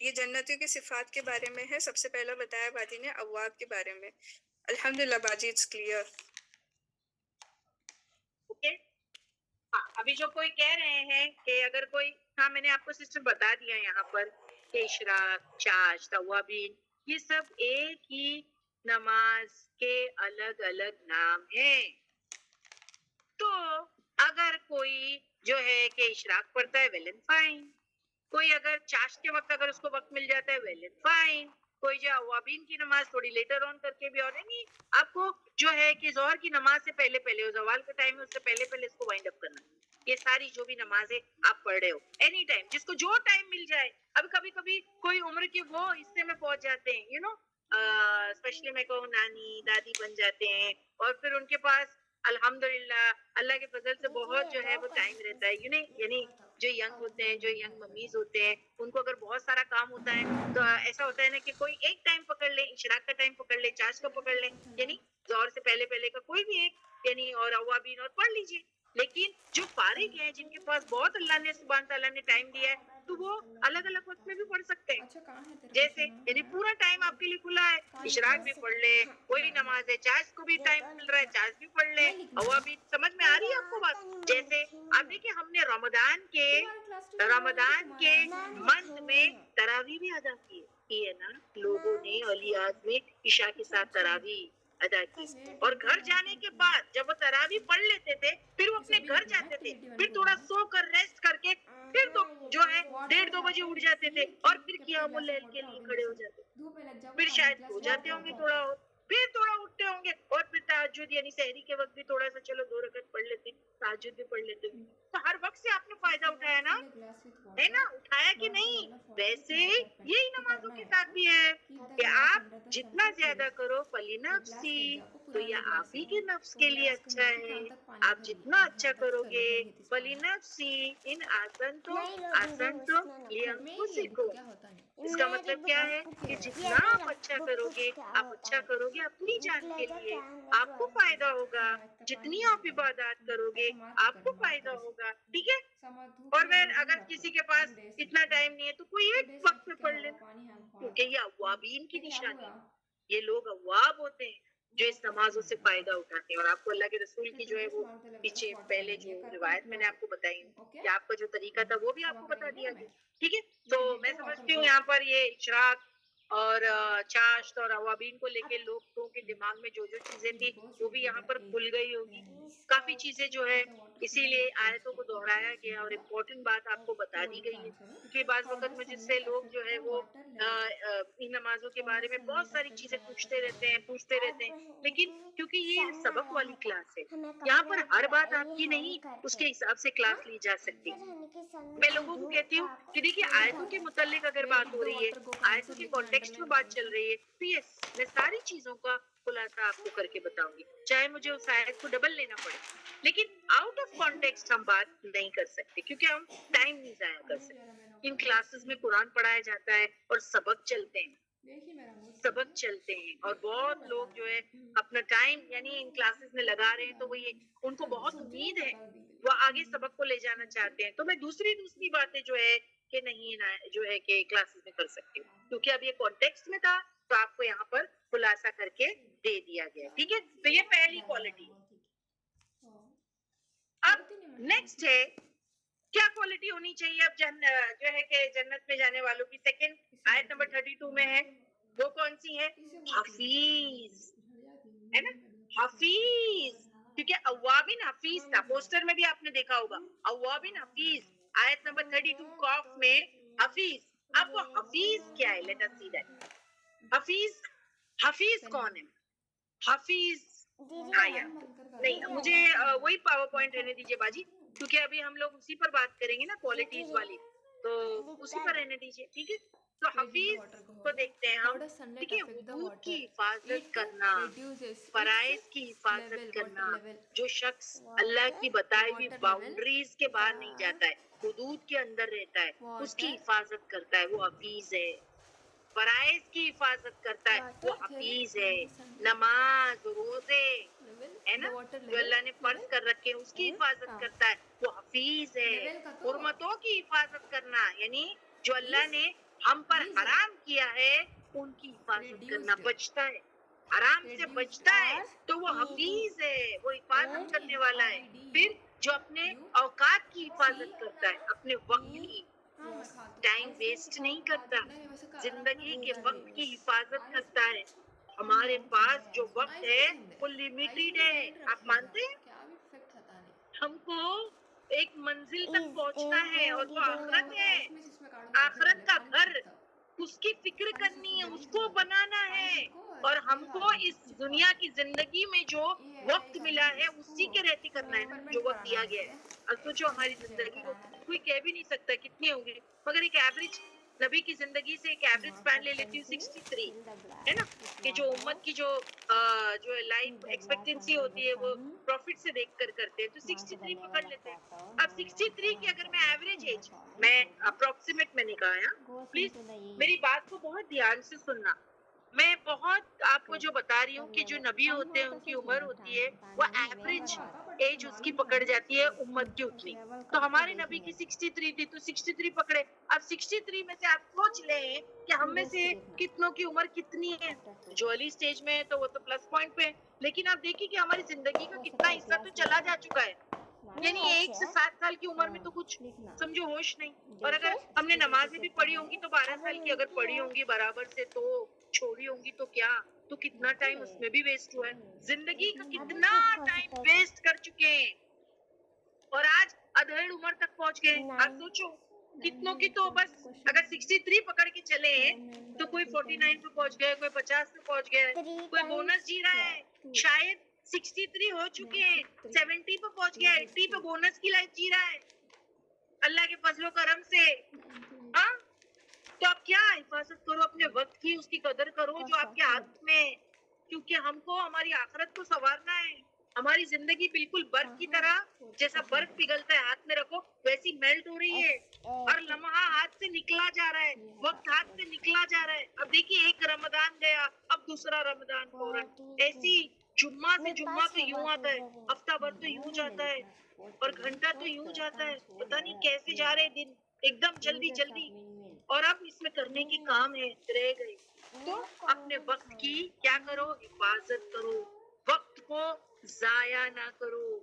یہ جنتیوں کی صفات کے بارے میں ہے. سب سے پہلا بتایا باجی نے اواب کے بارے میں. الحمدللہ باجی اٹس کلیئر. اوکے. ہاں ابھی جو کوئی کہہ رہے ہیں کہ اگر کوئی, ہاں میں نے آپ کو سسٹم بتا دیا یہاں پر کہ اشراق, چاشت, توابین یہ سب ایک ہی نماز کے الگ الگ نام ہیں. تو اگر کوئی جو ہے کہ اشراق پڑھتا ہے ویل اینڈ فائن, کوئی اگر چاشت کے وقت اگر اس کو وقت مل جاتا ہے ویل اینڈ فائن, کوئی جو اوابین کی نماز تھوڑی لیٹر آن کر کے بھی, اور نہیں آپ کو جو ہے کہ ظہر کی نماز سے پہلے پہلے زوال کا ٹائم ہے اس سے پہلے پہلے اس کو وائنڈ اپ کرنا. یہ ساری جو بھی نمازیں آپ پڑھ رہے ہو اینی ٹائم جس کو جو ٹائم مل جائے. اب کبھی کبھی کوئی عمر کے وہ حصے میں پہنچ جاتے ہیں, یو نو اسپیشلی میں کہوں نانی دادی بن جاتے ہیں, اور پھر ان کے پاس الحمدللہ اللہ کے فضل سے بہت جو ہے وہ ٹائم رہتا ہے. یعنی جو ینگ ہوتے ہیں, جو ینگ ممیز ہوتے ہیں, ان کو اگر بہت سارا کام ہوتا ہے تو ایسا ہوتا ہے نا کہ کوئی ایک ٹائم پکڑ لے, اشراق کا ٹائم پکڑ لے, چاشت کا پکڑ لے, یعنی ظہر سے پہلے پہلے کا کوئی بھی ایک, یعنی اور اوابین اور پڑھ لیجیے. لیکن جو فارغ ہیں, جن کے پاس بہت اللہ نے سبحانہ تعالیٰ نے ٹائم دیا ہے, تو وہ الگ الگ وقت میں بھی پڑھ سکتے ہیں. جیسے یعنی پورا ٹائم آپ کے لیے کھلا ہے, اشراق بھی پڑھ لے, وہی نماز ہے, چاشت کو بھی ٹائم مل رہا ہے, چاشت بھی پڑھ لے, اوابین. سمجھ میں آ رہی ہے آپ کو بات؟ جیسے آپ دیکھیں ہم نے رمضان کے منتھ میں تراویح بھی ادا کی ہے نا, لوگوں نے الیاس میں عشاء کے ساتھ تراویح ادا کی. اور گھر جانے کے بعد جب وہ تراویح پڑھ لیتے تھے پھر وہ اپنے گھر جاتے تھے, پھر تھوڑا سو کر ریسٹ کر کے پھر تو جو ہے 1:30-2 بجے اٹھ جاتے تھے, اور پھر قیام اللیل کے لیے کھڑے ہو جاتے. پھر شاید سو جاتے ہوں گے تھوڑا, اور پھر تھوڑا اٹھتے ہوں گے, اور پھر تہجد یعنی سحری کے وقت بھی تھوڑا سا چلو 2 رکعت پڑھ لیتے, تہجد بھی پڑھ لیتے. تو ہر وقت سے آپ نے فائدہ اٹھایا نا, ہے نا, اٹھایا کہ نہیں؟ ویسے یہی نمازوں کے ساتھ بھی ہے کہ آپ جتنا زیادہ کرو فلنفسی, تو یہ آپ ہی کے نفس کے لیے اچھا ہے. آپ جتنا اچھا کرو گے فلنفسی ان آسنتم لانفسکم. اس کا مطلب کیا ہے کہ جتنا آپ اچھا کرو گے, آپ اچھا کرو گے اپنی جان کے لیے, آپ کو فائدہ ہوگا. جتنی آپ عبادات کرو گے آپ کو فائدہ ہوگا. ٹھیک ہے. اور اگر کسی کے پاس اتنا ٹائم نہیں ہے تو کوئی ایک وقت میں پڑھ لینا, کیونکہ یہ اوابین کی نشانی ہے. یہ لوگ اواب ہوتے ہیں جو اس نمازوں سے فائدہ اٹھاتے ہیں. اور آپ کو اللہ کے رسول کی جو ہے وہ پیچھے پہلے جو روایت میں نے آپ کو بتائی, کہ آپ کا جو طریقہ تھا وہ بھی آپ کو بتا دیا گیا. ٹھیک ہے. تو میں سمجھتی ہوں یہاں پر یہ اشراق اور چاشت اور اوابین کو لے کے لوگوں کے دماغ میں جو چیزیں تھی وہ بھی یہاں پر کھل گئی ہوگی. کافی چیزیں جو ہے اسی لیے آیتوں کو دہرایا گیا, اور امپورٹنٹ بات آپ کو بتا دی گئی ہے. کیونکہ بعض وقت مجھ سے لوگ جو ہے وہ ان نمازوں کے بارے میں بہت ساری چیزیں پوچھتے رہتے ہیں, لیکن کیونکہ یہ سبق والی کلاس ہے, یہاں پر ہر بات آپ کی نہیں اس کے حساب سے کلاس لی جا سکتی. میں لوگوں کو کہتی ہوں کہ دیکھیے آیتوں کے متعلق اگر بات ہو رہی ہے, آیتوں کے کانٹیکسٹ میں بات چل رہی ہے, تو یہ میں ساری چیزوں کا خلاصہ آپ کو کر کے بتاؤں گی, چاہے مجھے اس آیت کو ڈبل لینا پڑے. لیکن آؤٹ آف کانٹیکسٹ ہم بات نہیں کر سکتے, کیونکہ ہم ٹائم نہیں ضائع کر سکتے. ان کلاسز میں قرآن پڑھایا جاتا ہے اور سبق چلتے ہیں, اور بہت لوگ جو ہے اپنا ٹائم یعنی ان کلاسز میں لگا رہے ہیں, تو وہ یہ ان کو بہت امید ہے, وہ آگے سبق کو لے جانا چاہتے ہیں. تو میں دوسری باتیں جو ہے کہ نہیں جو ہے کہ کلاسز میں کر سکتی ہوں, کیونکہ اب یہ کانٹیکسٹ میں تھا تو آپ کو یہاں پر خلاصہ کر کے دے دیا گیا. ٹھیک ہے. تو یہ پہلی کوالٹی. اب نیکسٹ ہے کیا کوالٹی ہونی چاہیے اب جو ہے کہ جنت میں جانے والوں کی. سیکنڈ آیت نمبر 32 میں ہے, وہ کون سی ہے؟ حفیظ, ہے نا, حفیظ. کیونکہ اوابین حفیظ تھا, پوسٹر میں بھی آپ نے دیکھا ہوگا, اوابین حفیظ. آیت نمبر 32 قاف میں حفیظ. اب وہ حفیظ کیا ہے؟ Let us see that. Hafeez کون ہے؟ حفیظ نہیں, مجھے وہی پاور پوائنٹ رہنے دیجیے باجی, کیونکہ ابھی ہم لوگ اسی پر بات کریں گے نا کوالٹیز والی, تو اسی پر رہنے دیجیے. ٹھیک ہے. تو حفیظ کو دیکھتے ہیں ہم. ٹھیک ہے. حدود کی حفاظت کرنا, فرائض کی حفاظت کرنا. جو شخص اللہ کی بتائی ہوئی باؤنڈریز کے باہر نہیں جاتا ہے, حدود کے اندر رہتا ہے, اس کی حفاظت کرتا ہے, وہ حفیظ ہے. فرائض کی حفاظت کرتا ہے وہ حفیظ ہے. نماز روزے ہے نا جو اللہ نے فرض کر رکھے ہیں اس کی حفاظت کرتا ہے وہ حفیظ ہے. حرمتوں کی حفاظت کرنا یعنی جو اللہ نے ہم پر حرام کیا ہے ان کی حفاظت کرنا بچتا ہے حرام سے بچتا ہے تو وہ حفیظ ہے وہ حفاظت کرنے والا ہے. پھر جو اپنے اوقات کی حفاظت کرتا ہے اپنے وقت کی ٹائم ویسٹ نہیں کرتا زندگی کے وقت کی حفاظت کرتا ہے. ہمارے پاس جو وقت ہے وہ لمیٹیڈ ہے. آپ مانتے ہیں ہم کو ایک منزل تک پہنچنا ہے اور وہ آخرت ہے آخرت کا گھر اس کی فکر کرنی ہے اس کو بنانا ہے. اور ہم کو اس دنیا کی زندگی میں جو وقت ملا ہے اسی کے رہتے کرنا ہے جو وقت دیا گیا ہے. اب سوچو ہماری زندگی کو کوئی کہہ بھی نہیں سکتا کتنی ہوگی مگر ایک ایوریج نبی کی زندگی سے ایک ایوریج سپین لے لیتی ہوں 63 ہے نا کہ جو امت کی جو لائف ایکسپیکٹنسی ہوتی ہے وہ پروفٹ سے دیکھ کر کرتے ہیں تو 63 پکڑ لیتے ہیں. اب 63 کی اگر میں ایوریج ایج میں اپروکسیمیٹ میں نے کہا ہے پلیز میری بات کو بہت دھیان سے سننا. میں بہت آپ کو جو بتا رہی ہوں کہ جو نبی ہوتے ہیں ان کی عمر ہوتی ہے وہ ایوریج ایج اس کی پکڑ جاتی ہے امت کی اتنی. تو ہمارے نبی کی 63 تھی تو 63 پکڑے. اب 63 میں سے آپ سوچ لیں کہ ہم میں سے کتنوں کی عمر کتنی ہے. جو علی سٹیج میں ہے تو وہ تو پلس پوائنٹ پہ لیکن آپ دیکھیے کہ ہماری زندگی کا کتنا حصہ تو چلا جا چکا ہے. یعنی 1 سے 7 سال کی عمر میں تو کچھ سمجھو ہوش نہیں. اور اگر ہم نے نمازیں بھی پڑھی ہوں گی تو 12 سال کی اگر پڑھی ہوں گی برابر سے تو چھوڑی ہوں گی تو کیا تو کتنا ٹائم اس میں بھی ویسٹ ہوا ہے. زندگی کا کتنا ٹائم ویسٹ کر چکے ہیں اور آج ادھیڑ عمر تک پہنچ گئے. آپ سوچو کتنوں کی تو بس اگر 63 پکڑ کے چلے ہیں تو کوئی 49 پہ پہنچ گئے کوئی 50 پہ پہنچ گیا کوئی بونس جی رہا ہے شاید 63 ہو چکے ہیں 70 پہ پہنچ گیا 80 پہ بونس کی لائف جی رہا ہے اللہ کے فضل و کرم سے. ہاں تو آپ کیا حفاظت کرو اپنے وقت کی اس کی قدر کرو جو آپ کے ہاتھ میں کیونکہ ہم کو ہماری آخرت کو سنوارنا ہے. ہماری زندگی بالکل برف کی طرح جیسا برف پگھلتا ہے ہاتھ میں رکھو ویسی میلٹ ہو رہی ہے. ہر لمحہ ہاتھ سے نکلا جا رہا ہے وقت ہاتھ سے نکلا جا رہا ہے. اب دیکھیے ایک رمضان گیا اب دوسرا رمضان فوراً ایسی جمعہ سے جمعہ تو یوں آتا ہے ہفتہ بھر تو یوں جاتا ہے اور گھنٹہ تو یوں جاتا ہے پتہ نہیں کیسے جا رہے دن ایک دم جلدی جلدی. اور اب اس میں کرنے کی کام ہے رہ گئے تو اپنے وقت کی کیا کرو حفاظت کرو وقت کو ضائع نہ کرو.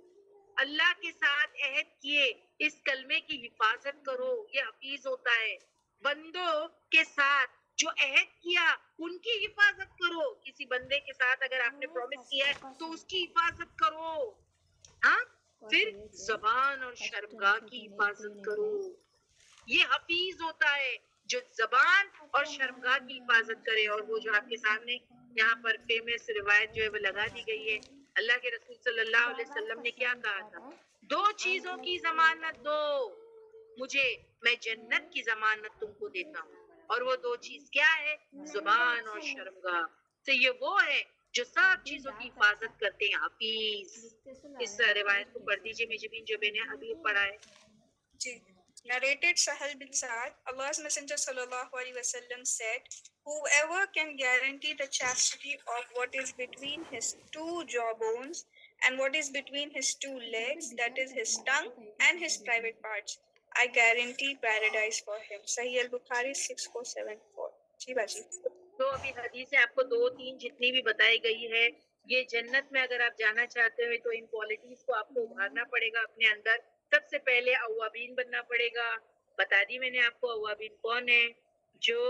اللہ کے ساتھ عہد کیے اس کلمے کی حفاظت کرو یہ حفیظ ہوتا ہے. بندوں کے ساتھ جو عہد کیا ان کی حفاظت کرو. کسی بندے کے ساتھ اگر آپ نے پرومس کیا ہے تو اس کی حفاظت کرو. ہاں پھر زبان اور شرمگاہ کی حفاظت کرو. یہ حفیظ ہوتا ہے جو زبان اور شرمگاہ کی حفاظت کرے. اور وہ جو آپ کے سامنے یہاں پر فیمس روایت جو ہے وہ لگا دی گئی ہے. اللہ کے رسول صلی اللہ علیہ وسلم نے کیا کہا تھا 2 چیزوں کی ضمانت دو مجھے میں جنت کی ضمانت تم کو دیتا ہوں. اور وہ 2 چیز کیا ہے زبان اور شرمگاہ. تو یہ وہ ہے جو سب چیزوں کی حفاظت کرتے ہیں حفیظ. اس روایت کو پڑھ دیجیے مجھے جو میں نے ابھی پڑھا ہے. جی. Narrated Sahal bin Sa'ad, Allah's Messenger sallallahu alaihi wasallam said, "Whoever can guarantee the chastity of what is between his 2 jawbones and what is between his 2 legs, that is his tongue and his private parts, I guarantee paradise for him." Sahih al-Bukhari 6474. جی باجی. تو ابھی حدیثیں آپ کو 2-3 جتنی بھی بتائی گئی ہے یہ جنت میں اگر آپ جانا چاہتے ہو تو ان کوالٹیز کو آپ کو ابھارنا پڑے گا اپنے اندر. سب سے پہلے اوابین بننا پڑے گا. بتا دی میں نے آپ کو اوابین کون ہے جو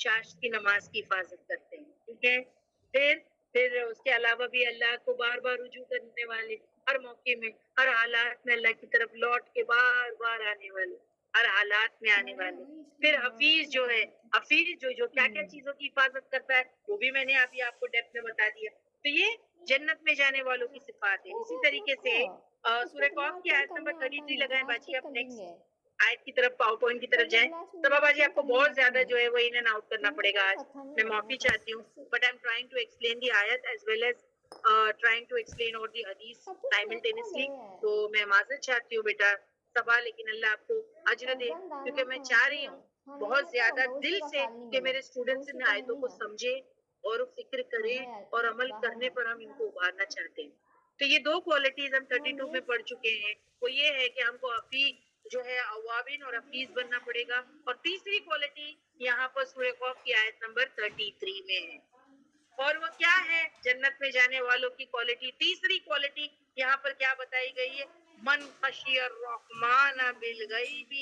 چاشت کی نماز کی حفاظت کرتے ہیں ٹھیک ہے. پھر اس کے علاوہ بھی اللہ کو بار بار رجوع کرنے والے ہر موقع میں ہر حالات میں اللہ کی طرف لوٹ کے بار بار آنے والے ہر حالات میں آنے والے. پھر حفیظ جو ہے حفیظ جو کیا کیا چیزوں کی حفاظت کرتا ہے وہ بھی میں نے ابھی آپ کو ڈیپتھ میں بتا دیا. تو یہ جنت میں جانے والوں کی صفات ہے. اسی طریقے سے سورہ قاف کی آیت نمبر 33 لگائیں باجی. آپ نیکسٹ آیت کی طرف پاور پوائنٹ کی طرف جائیں. تب باجی آپ کو بہت زیادہ جو ہے وہ ان اینڈ آؤٹ کرنا پڑے گا. آج میں معافی چاہتی ہوں but I am trying to explain the آیت as well as trying to explain all the hadith simultaneously. تو میں معذرت چاہتی ہوں بیٹا صبا لیکن اللہ آپ کو اجر دے کیونکہ میں چاہ رہی ہوں بہت زیادہ دل سے کہ میرے اسٹوڈنٹس ان آیتوں کو سمجھے اور فکر کریں اور عمل کرنے پر ہم ان کو ابھارنا چاہتے ہیں. تو یہ دو کوالٹیز ہم 32 میں پڑھ چکے ہیں. وہ یہ ہے کہ ہم کو حفیظ جو ہے اوابین اور حفیظ بننا پڑے گا. اور تیسری کوالٹی یہاں پر سورہ قاف کی آیت نمبر 33 میں ہے. اور وہ کیا ہے جنت میں جانے والوں کی کوالٹی؟ تیسری کوالٹی یہاں پر کیا بتائی گئی ہے؟ من خشی الرحمن بالغیب.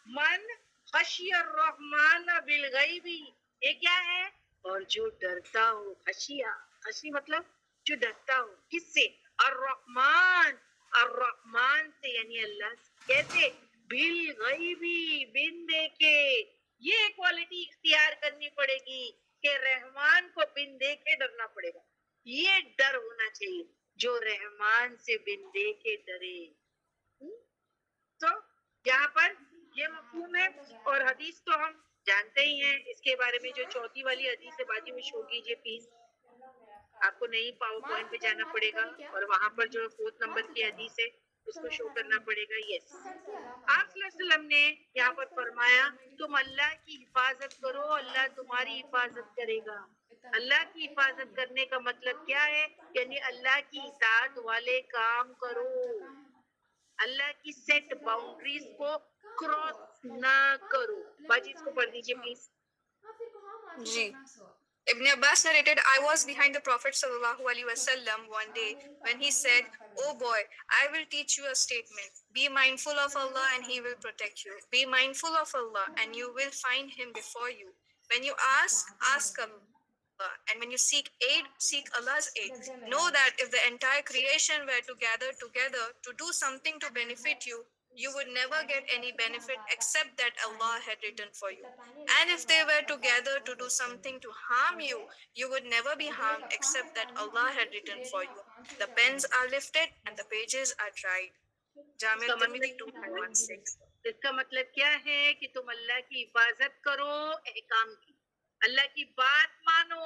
من خشی الرحمن بالغیب، یہ کیا ہے؟ اور جو ڈرتا ہو، خشی مطلب جو ڈرتا ہو. کس سے؟ الرحمن، الرحمن سے یعنی اللہ سے. کیسے؟ بالغیبی، بن دیکھے. یہ کوالٹی اختیار کرنی پڑے گی کہ رحمان کو بن دیکھے ڈرنا پڑے گا. یہ ڈر ہونا چاہیے جو رحمان سے بن دیکھے ڈرے. تو یہاں پر یہ مفہوم ہے. اور حدیث تو ہم جانتے ہی ہیں. اس کے بارے میں جو چوتھی والی حدیث ہے باجی میں شو کیجیے پلیز. آپ کو نہیں پاور پوائنٹ پہ جانا پڑے گا اور وہاں پر جو 4 نمبر کی حدیث ہے اس کو شو کرنا پڑے گا. یس، آپ صلی اللہ علیہ وسلم نے یہاں پر فرمایا تم اللہ کی حفاظت کرو، اللہ تمہاری حفاظت کرے گا. اللہ کی حفاظت کرنے کا مطلب کیا ہے؟ یعنی اللہ کی اطاعت والے کام کرو. اللہ کی سیٹ باؤنڈریز کو کراس نہ کرو. باجی اس کو پڑھ دیجیے پلیز. جی. Ibn Abbas narrated, I was behind the Prophet sallallahu alaihi wasallam one day when he said, "Oh boy, I will teach you a statement. Be mindful of Allah and He will protect you. Be mindful of Allah and you will find Him before you. When you ask Allah. And when you seek aid, seek Allah's aid. Know that if the entire creation were to gather together to do something to benefit you, you would never get any benefit except that Allah had written for you. And if they were together to do something to harm you, you would never be harmed except that Allah had written for you. The pens are lifted and the pages are dried." Jami al-Tirmidhi 216. اس کا مطلب کیا ہے کہ تم اللہ کی حفاظت کرو احکام کی. اللہ کی بات مانو،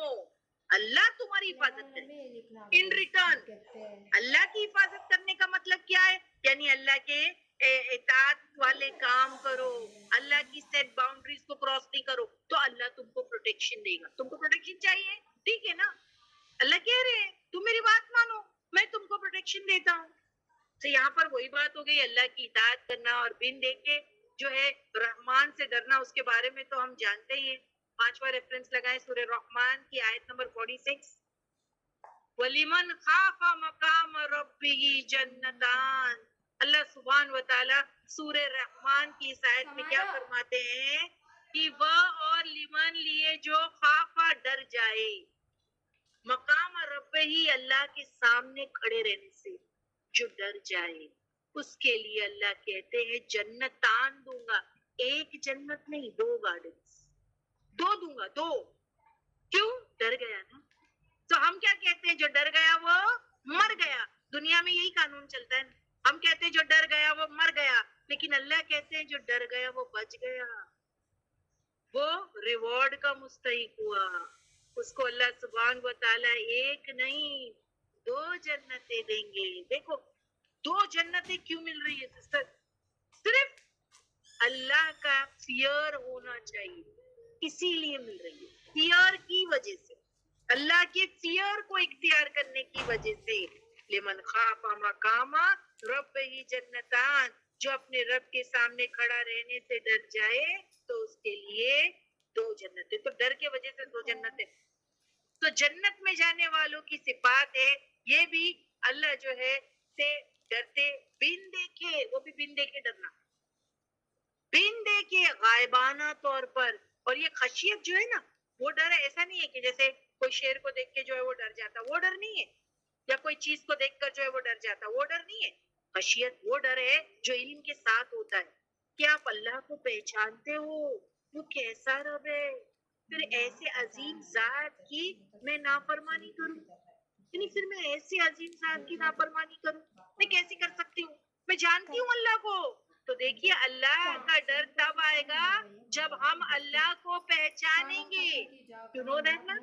اللہ تمہاری حفاظت کرے. ان ریٹرن اللہ کی حفاظت کرنے کا مطلب کیا ہے؟ یعنی اللہ کے اطاعت والے کام کرو، اللہ کی سیٹ باؤنڈریز کو کراس نہیں کرو تو اللہ تم کو پروٹیکشن دے گا. تم کو پروٹیکشن چاہیے، ٹھیک ہے نا؟ اللہ کہہ رہے ہیں تم میری بات مانو، میں تم کو پروٹیکشن دیتا ہوں. تو یہاں پر وہی بات ہو گئی، اللہ کی اطاعت کرنا اور بن دیکھے جو ہے رحمان سے ڈرنا. اس کے بارے میں تو ہم جانتے ہی ہیں. 5واں ریفرنس لگائیں سورہ رحمان کی آیت نمبر 46. وَلِمَنْ خَافَ مَقَامَ رَبِّهِ جَنَّتَانِ. اللہ سبحان و تعالیٰ سورہ رحمان کی اس آیت میں کیا فرماتے ہیں کہ وہ اور لمن لیے جو خافا ڈر جائے، مقام رب ہی اللہ کے سامنے کھڑے رہنے سے جو ڈر جائے، اس کے لیے اللہ کہتے ہیں جنتان دوں گا. ایک جنت نہیں، 2 گارڈنز، 2 دوں گا. 2 کیوں؟ ڈر گیا نا. تو ہم کیا کہتے ہیں؟ جو ڈر گیا وہ مر گیا. دنیا میں یہی قانون چلتا ہے. ہم کہتے ہیں جو ڈر گیا وہ مر گیا، لیکن اللہ کہتے ہیں جو ڈر گیا وہ بچ گیا، وہ ریوارڈ کا مستحق ہوا. اس کو اللہ سبحانہ و تعالیٰ ایک نہیں 2 جنتیں دیں گے. دیکھو 2 جنتیں کیوں مل رہی ہے سسٹر؟ صرف اللہ کا فیئر ہونا چاہیے، اسی لیے مل رہی ہے. فیئر کی وجہ سے، اللہ کے فیئر کو اختیار کرنے کی وجہ سے. لمن خاف مقام ربہ جنتان، جو اپنے رب کے سامنے کھڑا رہنے سے ڈر جائے تو اس کے لیے 2 جنتیں. تو ڈر کی وجہ سے 2 جنتیں. تو جنت میں جانے والوں کی صفات ہے یہ بھی اللہ جو ہے سے ڈرتے، بن دیکھے، وہ بھی بن دیکھے ڈرنا، بن دیکھے غائبانہ طور پر. اور یہ خشیت جو ہے نا وہ ڈر ہے. ایسا نہیں ہے کہ جیسے کوئی شیر کو دیکھ کے جو ہے وہ ڈر جاتا، وہ ڈر نہیں ہے. یا کوئی چیز کو دیکھ کر جو ہے وہ ڈر جاتا، وہ ڈر نہیں ہے. خشیت وہ ڈر ہے جو علم کے ساتھ ہوتا ہے کہ آپ اللہ کو پہچانتے ہو وہ کیسا رب ہے، پھر ایسے عظیم ذات کی میں نافرمانی کروں. یعنی پھر میں ایسے عظیم ذات کی نافرمانی کروں، میں کیسے کر سکتی ہوں؟ میں جانتی ہوں اللہ کو. تو دیکھیے اللہ کا ڈر تب آئے گا جب ہم اللہ کو پہچانیں گے. You know that نا؟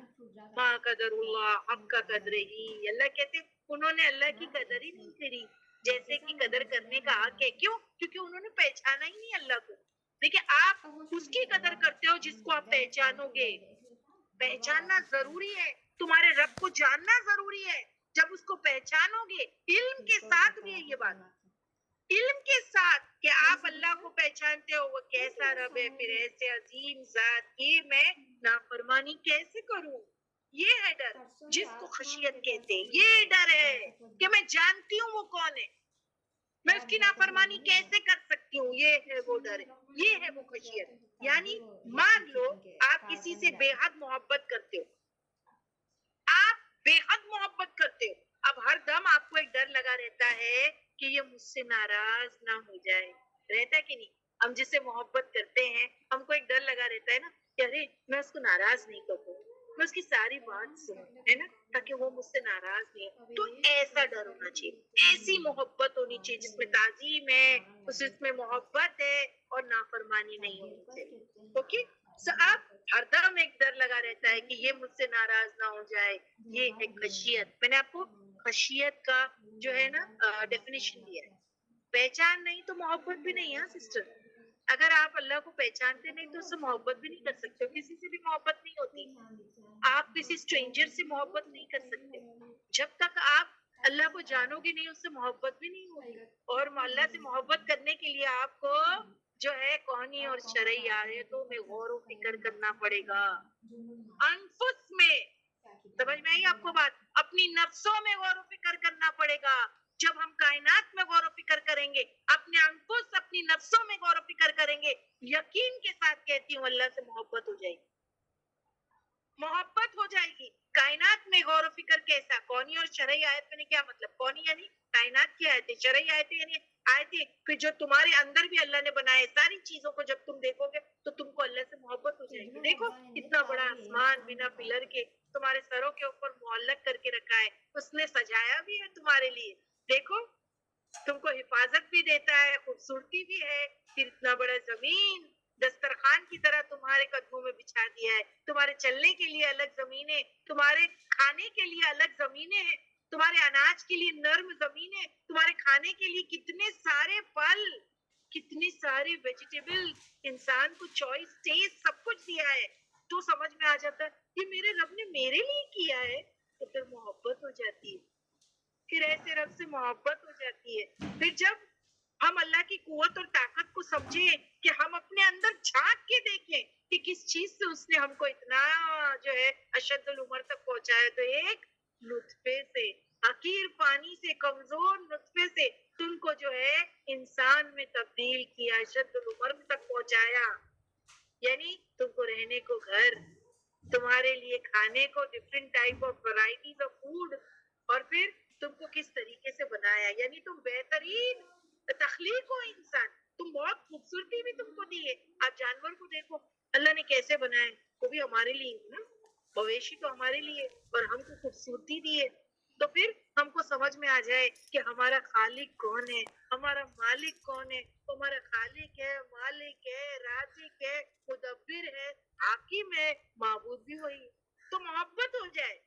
ما قدر اللہ حق کا قدر ہی. اللہ کہتے انہوں نے اللہ کی قدر ہی نہیں کری جیسے کہ قدر کرنے کا حق ہے. کیوں؟ کیونکہ انہوں نے پہچانا ہی نہیں اللہ کو. دیکھیں آپ اس کی قدر کرتے ہو جس کو آپ پہچانو گے. پہچاننا ضروری ہے, تمہارے رب کو جاننا ضروری ہے. جب اس کو پہچانو گے, علم کے ساتھ بھی ہے یہ بات, علم کے ساتھ کہ آپ اللہ کو پہچانتے ہو وہ کیسا رب ہے, پھر ایسے عظیم ذات کی میں نافرمانی کیسے کروں. یہ ہے ڈر جس کو خشیت کہتے ہیں. یہ ڈر ہے کہ میں جانتی ہوں وہ کون ہے, میں اس کی نافرمانی کیسے کر سکتی ہوں. یہ ہے وہ ڈر ہے, یہ ہے وہ خشیت. یعنی مان لو آپ کسی سے بے حد محبت کرتے ہو, آپ بے حد محبت کرتے ہو, اب ہر دم آپ کو ایک ڈر لگا رہتا ہے کہ یہ مجھ سے ناراض نہ ہو جائے. رہتا ہے کہ نہیں؟ ہم جس سے محبت کرتے ہیں ہم کو ایک ڈر لگا رہتا ہے نا کہ ارے میں اس کو ناراض نہیں کروں, میں اس کی ساری بات سنوں, ہے نا, تاکہ وہ مجھ سے ناراض نہیں ہو. تو ایسا ڈر ہونا چاہیے, ایسی محبت ہونی چاہیے جس میں تعظیم ہے, اس میں محبت ہے اور نافرمانی نہیں ہونی چاہیے. اوکے, سو آپ ہر دم ایک ڈر لگا رہتا ہے کہ یہ مجھ سے ناراض نہ ہو جائے. یہ ہے خشیت. میں نے آپ کو خشیت کا جو ہے نا ڈیفینیشن دیا ہے. پہچان نہیں تو محبت بھی نہیں ہے سسٹر. اگر آپ اللہ کو پہچانتے نہیں تو اس سے محبت بھی نہیں کر سکتے. کسی سے بھی محبت نہیں ہوتی. آپ کسی اسٹرینجر سے محبت نہیں کر سکتے. جب تک آپ اللہ کو جانو گے نہیں اس سے محبت بھی نہیں ہوگی. اور اللہ سے محبت کرنے کے لیے آپ کو جو ہے قونی اور شرعی آیتوں میں غور و فکر کرنا پڑے گا. انفس میں, سمجھ میں آئی آپ کو بات؟ اپنی نفسوں میں غور و فکر کرنا پڑے گا. جب ہم کائنات میں غور و فکر کریں گے, اپنے انفس اپنی نفسوں میں غور و فکر کریں گے, یقین کے ساتھ کہتی ہوں اللہ سے محبت ہو جائے گی. محبت ہو جائے گی. کائنات میں غور و فکر کیسا؟ قونی اور شرعی آیت میں نے کیا مطلب؟ قونی یعنی کائنات کی آیتیں, شرعی آیتیں یعنی آیتیں پھر جو تمہارے اندر بھی اللہ نے بنائے ساری چیزوں کو جب تم دیکھو گے تو تم کو اللہ سے محبت ہو جائے گی. دیکھو اتنا بڑا آسمان بنا پلر کے تمہارے سروں کے اوپر معلق کر کے رکھا ہے, اس نے سجایا بھی ہے تمہارے لیے. دیکھو تم کو حفاظت بھی دیتا ہے, خوبصورتی بھی ہے. پھر اتنا بڑا زمین دسترخوان کی طرح تمہارے قدموں میں بچھا دیا ہے. تمہارے چلنے کے لیے الگ زمینیں, تمہارے کھانے کے لیے الگ زمینیں ہیں, تمہارے اناج کے لیے نرم زمینیں, تمہارے کھانے کے لیے کتنے سارے پھل, کتنی ساری ویجیٹیبل, انسان کو چوائس, ٹیسٹ سب کچھ دیا ہے. تو سمجھ میں آ جاتا ہے یہ میرے رب نے میرے لیے کیا ہے, تو پھر محبت ہو جاتی ہے. پھر ایسے رب سے محبت ہو جاتی ہے. پھر جب ہم اللہ کی قوت اور طاقت کو سمجھیں کہ ہم اپنے اندر جھانک کے دیکھیں کہ کس چیز سے اس نے ہم کو اتنا جو ہے اشد العمر تک پہنچایا, تو ایک نطفے سے, حقیر پانی سے, کمزور نطفے سے تم کو جو ہے انسان میں تبدیل کیا, اشد العمر تک پہنچایا. یعنی تم کو رہنے کو گھر, تمہارے لیے کھانے کو different type of varieties of food, اور پھر تم کو کس طریقے سے بنایا. یعنی تم بہترین تخلیق ہو انسان, تم بہت خوبصورتی بھی تم کو دی ہے. آپ جانور کو دیکھو اللہ نے کیسے بنایا, وہ بھی ہمارے لیے نا, مویشی تو ہمارے لیے, اور ہم کو خوبصورتی دی ہے. تو پھر ہم کو سمجھ میں آ جائے کہ ہمارا خالق کون ہے, ہمارا مالک کون ہے. ہمارا خالق ہے, مالک ہے, رازق ہے, مدبر ہے, حاکم ہے, معبود بھی وہی. تو محبت ہو جائے,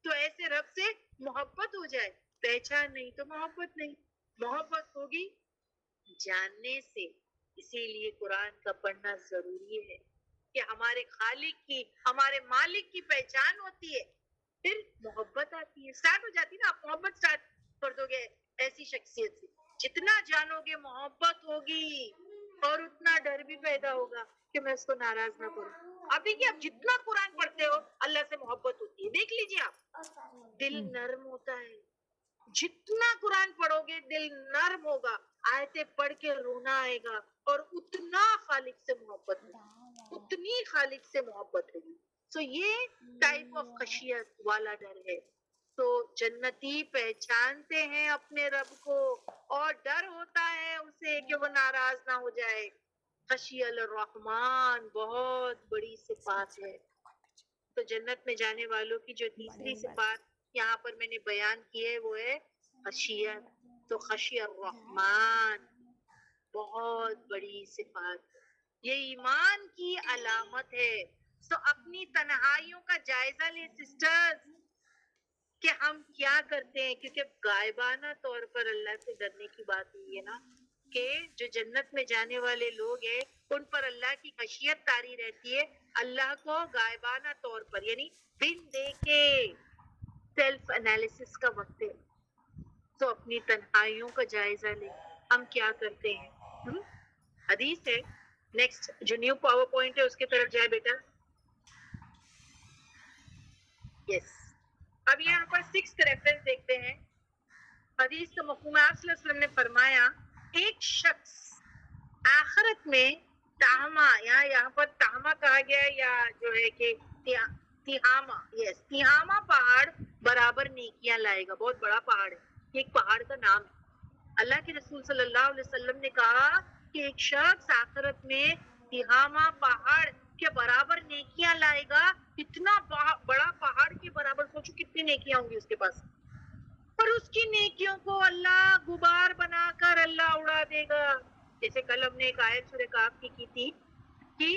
تو ایسے رب سے محبت ہو جائے. پہچان نہیں تو محبت نہیں. محبت ہوگی جاننے سے. اسی لیے قرآن کا پڑھنا ضروری ہے کہ ہمارے خالق کی, ہمارے مالک کی پہچان ہوتی ہے, پھر محبت آتی ہے, سٹارٹ ہو جاتی ہے نا. آپ محبت سٹارٹ کر دو گے ایسی شخصیت سے, جتنا جانو گے محبت ہوگی, اور اتنا ڈر بھی پیدا ہوگا کہ میں اس کو ناراض نہ کروں. آپ دیکھیے آپ جتنا قرآن پڑھتے ہو اللہ سے محبت ہوتی ہے. دیکھ لیجیے آپ, دل نرم ہوتا ہے. جتنا قرآن پڑھو گے دل نرم ہوگا, آیتیں پڑھ کے رونا آئے گا, اور اتنا خالق سے محبت ہوگی, اتنی خالق سے محبت ہوگی. سو یہ ٹائپ آف خشیت والا ڈر ہے. تو جنتی پہچانتے ہیں اپنے رب کو, اور ڈر ہوتا ہے اسے کہ وہ ناراض نہ ہو جائے. خشی الرحمن بہت بڑی صفات ہے. تو جنت میں جانے والوں کی جو تیسری صفات یہاں پر میں نے بیان کی ہے وہ ہے خشیت. تو خشی الرحمن بہت بڑی صفات, یہ ایمان کی علامت ہے. تو اپنی تنہائیوں کا جائزہ لیں سسٹرز کہ ہم کیا کرتے ہیں, کیونکہ غائبانہ طور پر اللہ سے ڈرنے کی بات ہوئی ہے نا. کہ جو جنت میں جانے والے لوگ ہیں ان پر اللہ کی خشیت طاری رہتی ہے اللہ کو غائبانہ طور پر، یعنی بن دیکھے سیلف انالیسس کا وقت ہے. تو اپنی تنہائیوں کا جائزہ لیں، ہم کیا کرتے ہیں. حدیث ہے. نیکسٹ جو نیو پاور پوائنٹ ہے اس کی طرف جائے بیٹا. یس. اب یہاں پر 6 ریفرنس دیکھتے ہیں. حدیث کا مفہوم ہے، آپ صلی اللہ علیہ وسلم نے فرمایا ایک شخص آخرت میں تہما، یہاں پر تہما کہا گیا ہے یا جو ہے کہ تہاما، یس تہاما پہاڑ برابر نیکیاں لائے گا. بہت بڑا پہاڑ ہے، یہ ایک پہاڑ کا نام ہے. اللہ کے رسول صلی اللہ علیہ وسلم نے کہا کہ ایک شخص آخرت میں تہاما پہاڑ کے برابر نیکیاں لائے گا. اتنا بڑا پہاڑ کے برابر، سوچو کتنی نیکیاں ہوں گی اس کے پاس. اور اس کی نیکیوں کو اللہ غبار بنا کر اللہ اڑا دے گا. جیسے کل ہم نے ایک آیت سورہ کہف کی تھی کہ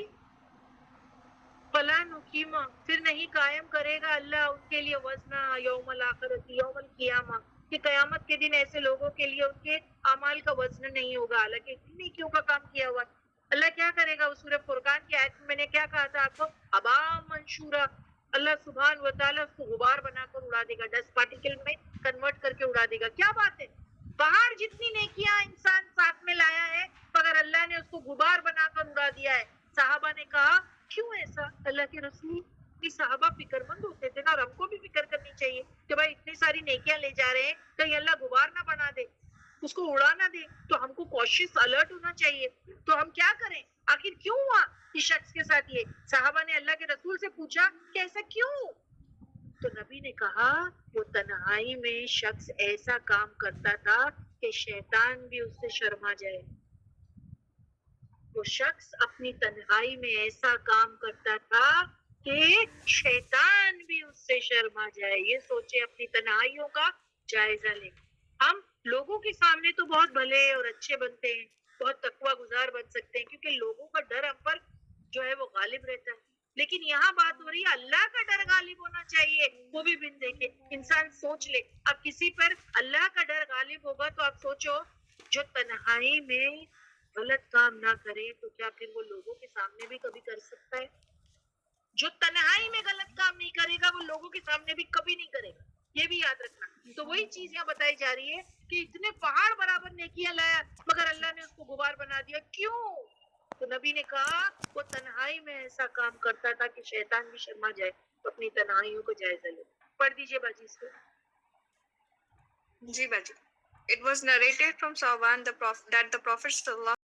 فلا نقیمہ، پھر نہیں قائم کرے گا اللہ ان کے لیے وزنا یوم الآخرت یوم القیامہ، کہ قیامت کے دن ایسے لوگوں کے لیے ان کے اعمال کا وزن نہیں ہوگا. حالانکہ اتنی نیکیوں کا کام کیا ہوا. اللہ کیا کرے گا؟ اس سورہ فرقان کی آیت میں نے کیا کہا تھا آپ کو؟ ابا منشورا، اللہ سبحان و تعالیٰ اس کو غبار بنا کر اڑا دے گا، ڈسٹ پارٹیکل میں کنورٹ کر کے اڑا دے گا. کیا بات ہے، پہاڑ جتنی نیکیاں انسان ساتھ میں لایا ہے مگر اللہ نے اس کو غبار بنا کر اڑا دیا ہے. صحابہ نے کہا کیوں ایسا اللہ کے رسول؟ کہ صحابہ فکر مند ہوتے تھے نا، اور ہم کو بھی فکر کرنی چاہیے کہ بھائی اتنی ساری نیکیاں لے جا رہے ہیں کہیں اللہ غبار نہ بنا دے، اس کو اڑا نہ دے. تو ہم کو کوشش الرٹ ہونا چاہیے. تو ہم کیا کریں؟ آخر کیوں ہوا اس شخص کے ساتھ یہ؟ صحابہ نے اللہ کے رسول سے پوچھا کہ ایسا کیوں؟ تو نبی نے کہا وہ تنہائی میں شخص ایسا کام کرتا تھا کہ شیطان بھی اس سے شرما جائے. وہ شخص اپنی تنہائی میں ایسا کام کرتا تھا کہ شیطان بھی اس سے شرما جائے. یہ سوچے، اپنی تنہائیوں کا جائزہ لیں. ہم لوگوں کے سامنے تو بہت بھلے اور اچھے بنتے ہیں، بہت تقوی گزار بن سکتے ہیں کیونکہ لوگوں کا ڈر ہم پر جو ہے وہ غالب رہتا ہے. لیکن یہاں بات ہو رہی ہے اللہ کا ڈر غالب ہونا چاہیے، وہ بھی بن دیکھے. انسان سوچ لے، اب کسی پر اللہ کا ڈر غالب ہوگا تو آپ سوچو جو تنہائی میں غلط کام نہ کرے تو کیا پھر وہ لوگوں کے سامنے بھی کبھی کر سکتا ہے؟ جو تنہائی میں غلط کام نہیں کرے گا وہ لوگوں کے سامنے بھی کبھی نہیں کرے گا. یہ بھی یاد رکھنا. تو وہی چیز یہاں بتائی جا رہی ہے کہ اتنے پہاڑ برابر نیکیاں لایا مگر اللہ نے اس کو غبار بنا دیا. کیوں؟ تو نبی نے کہا وہ تنہائی میں ایسا کام کرتا تھا کہ شیطان بھی شرما جائے. تو اپنی تنہائیوں کو جائزہ لے. پڑھ دیجئے باجی اس کو. جی باجی. It was narrated from Sauban that the Prophet sallallahu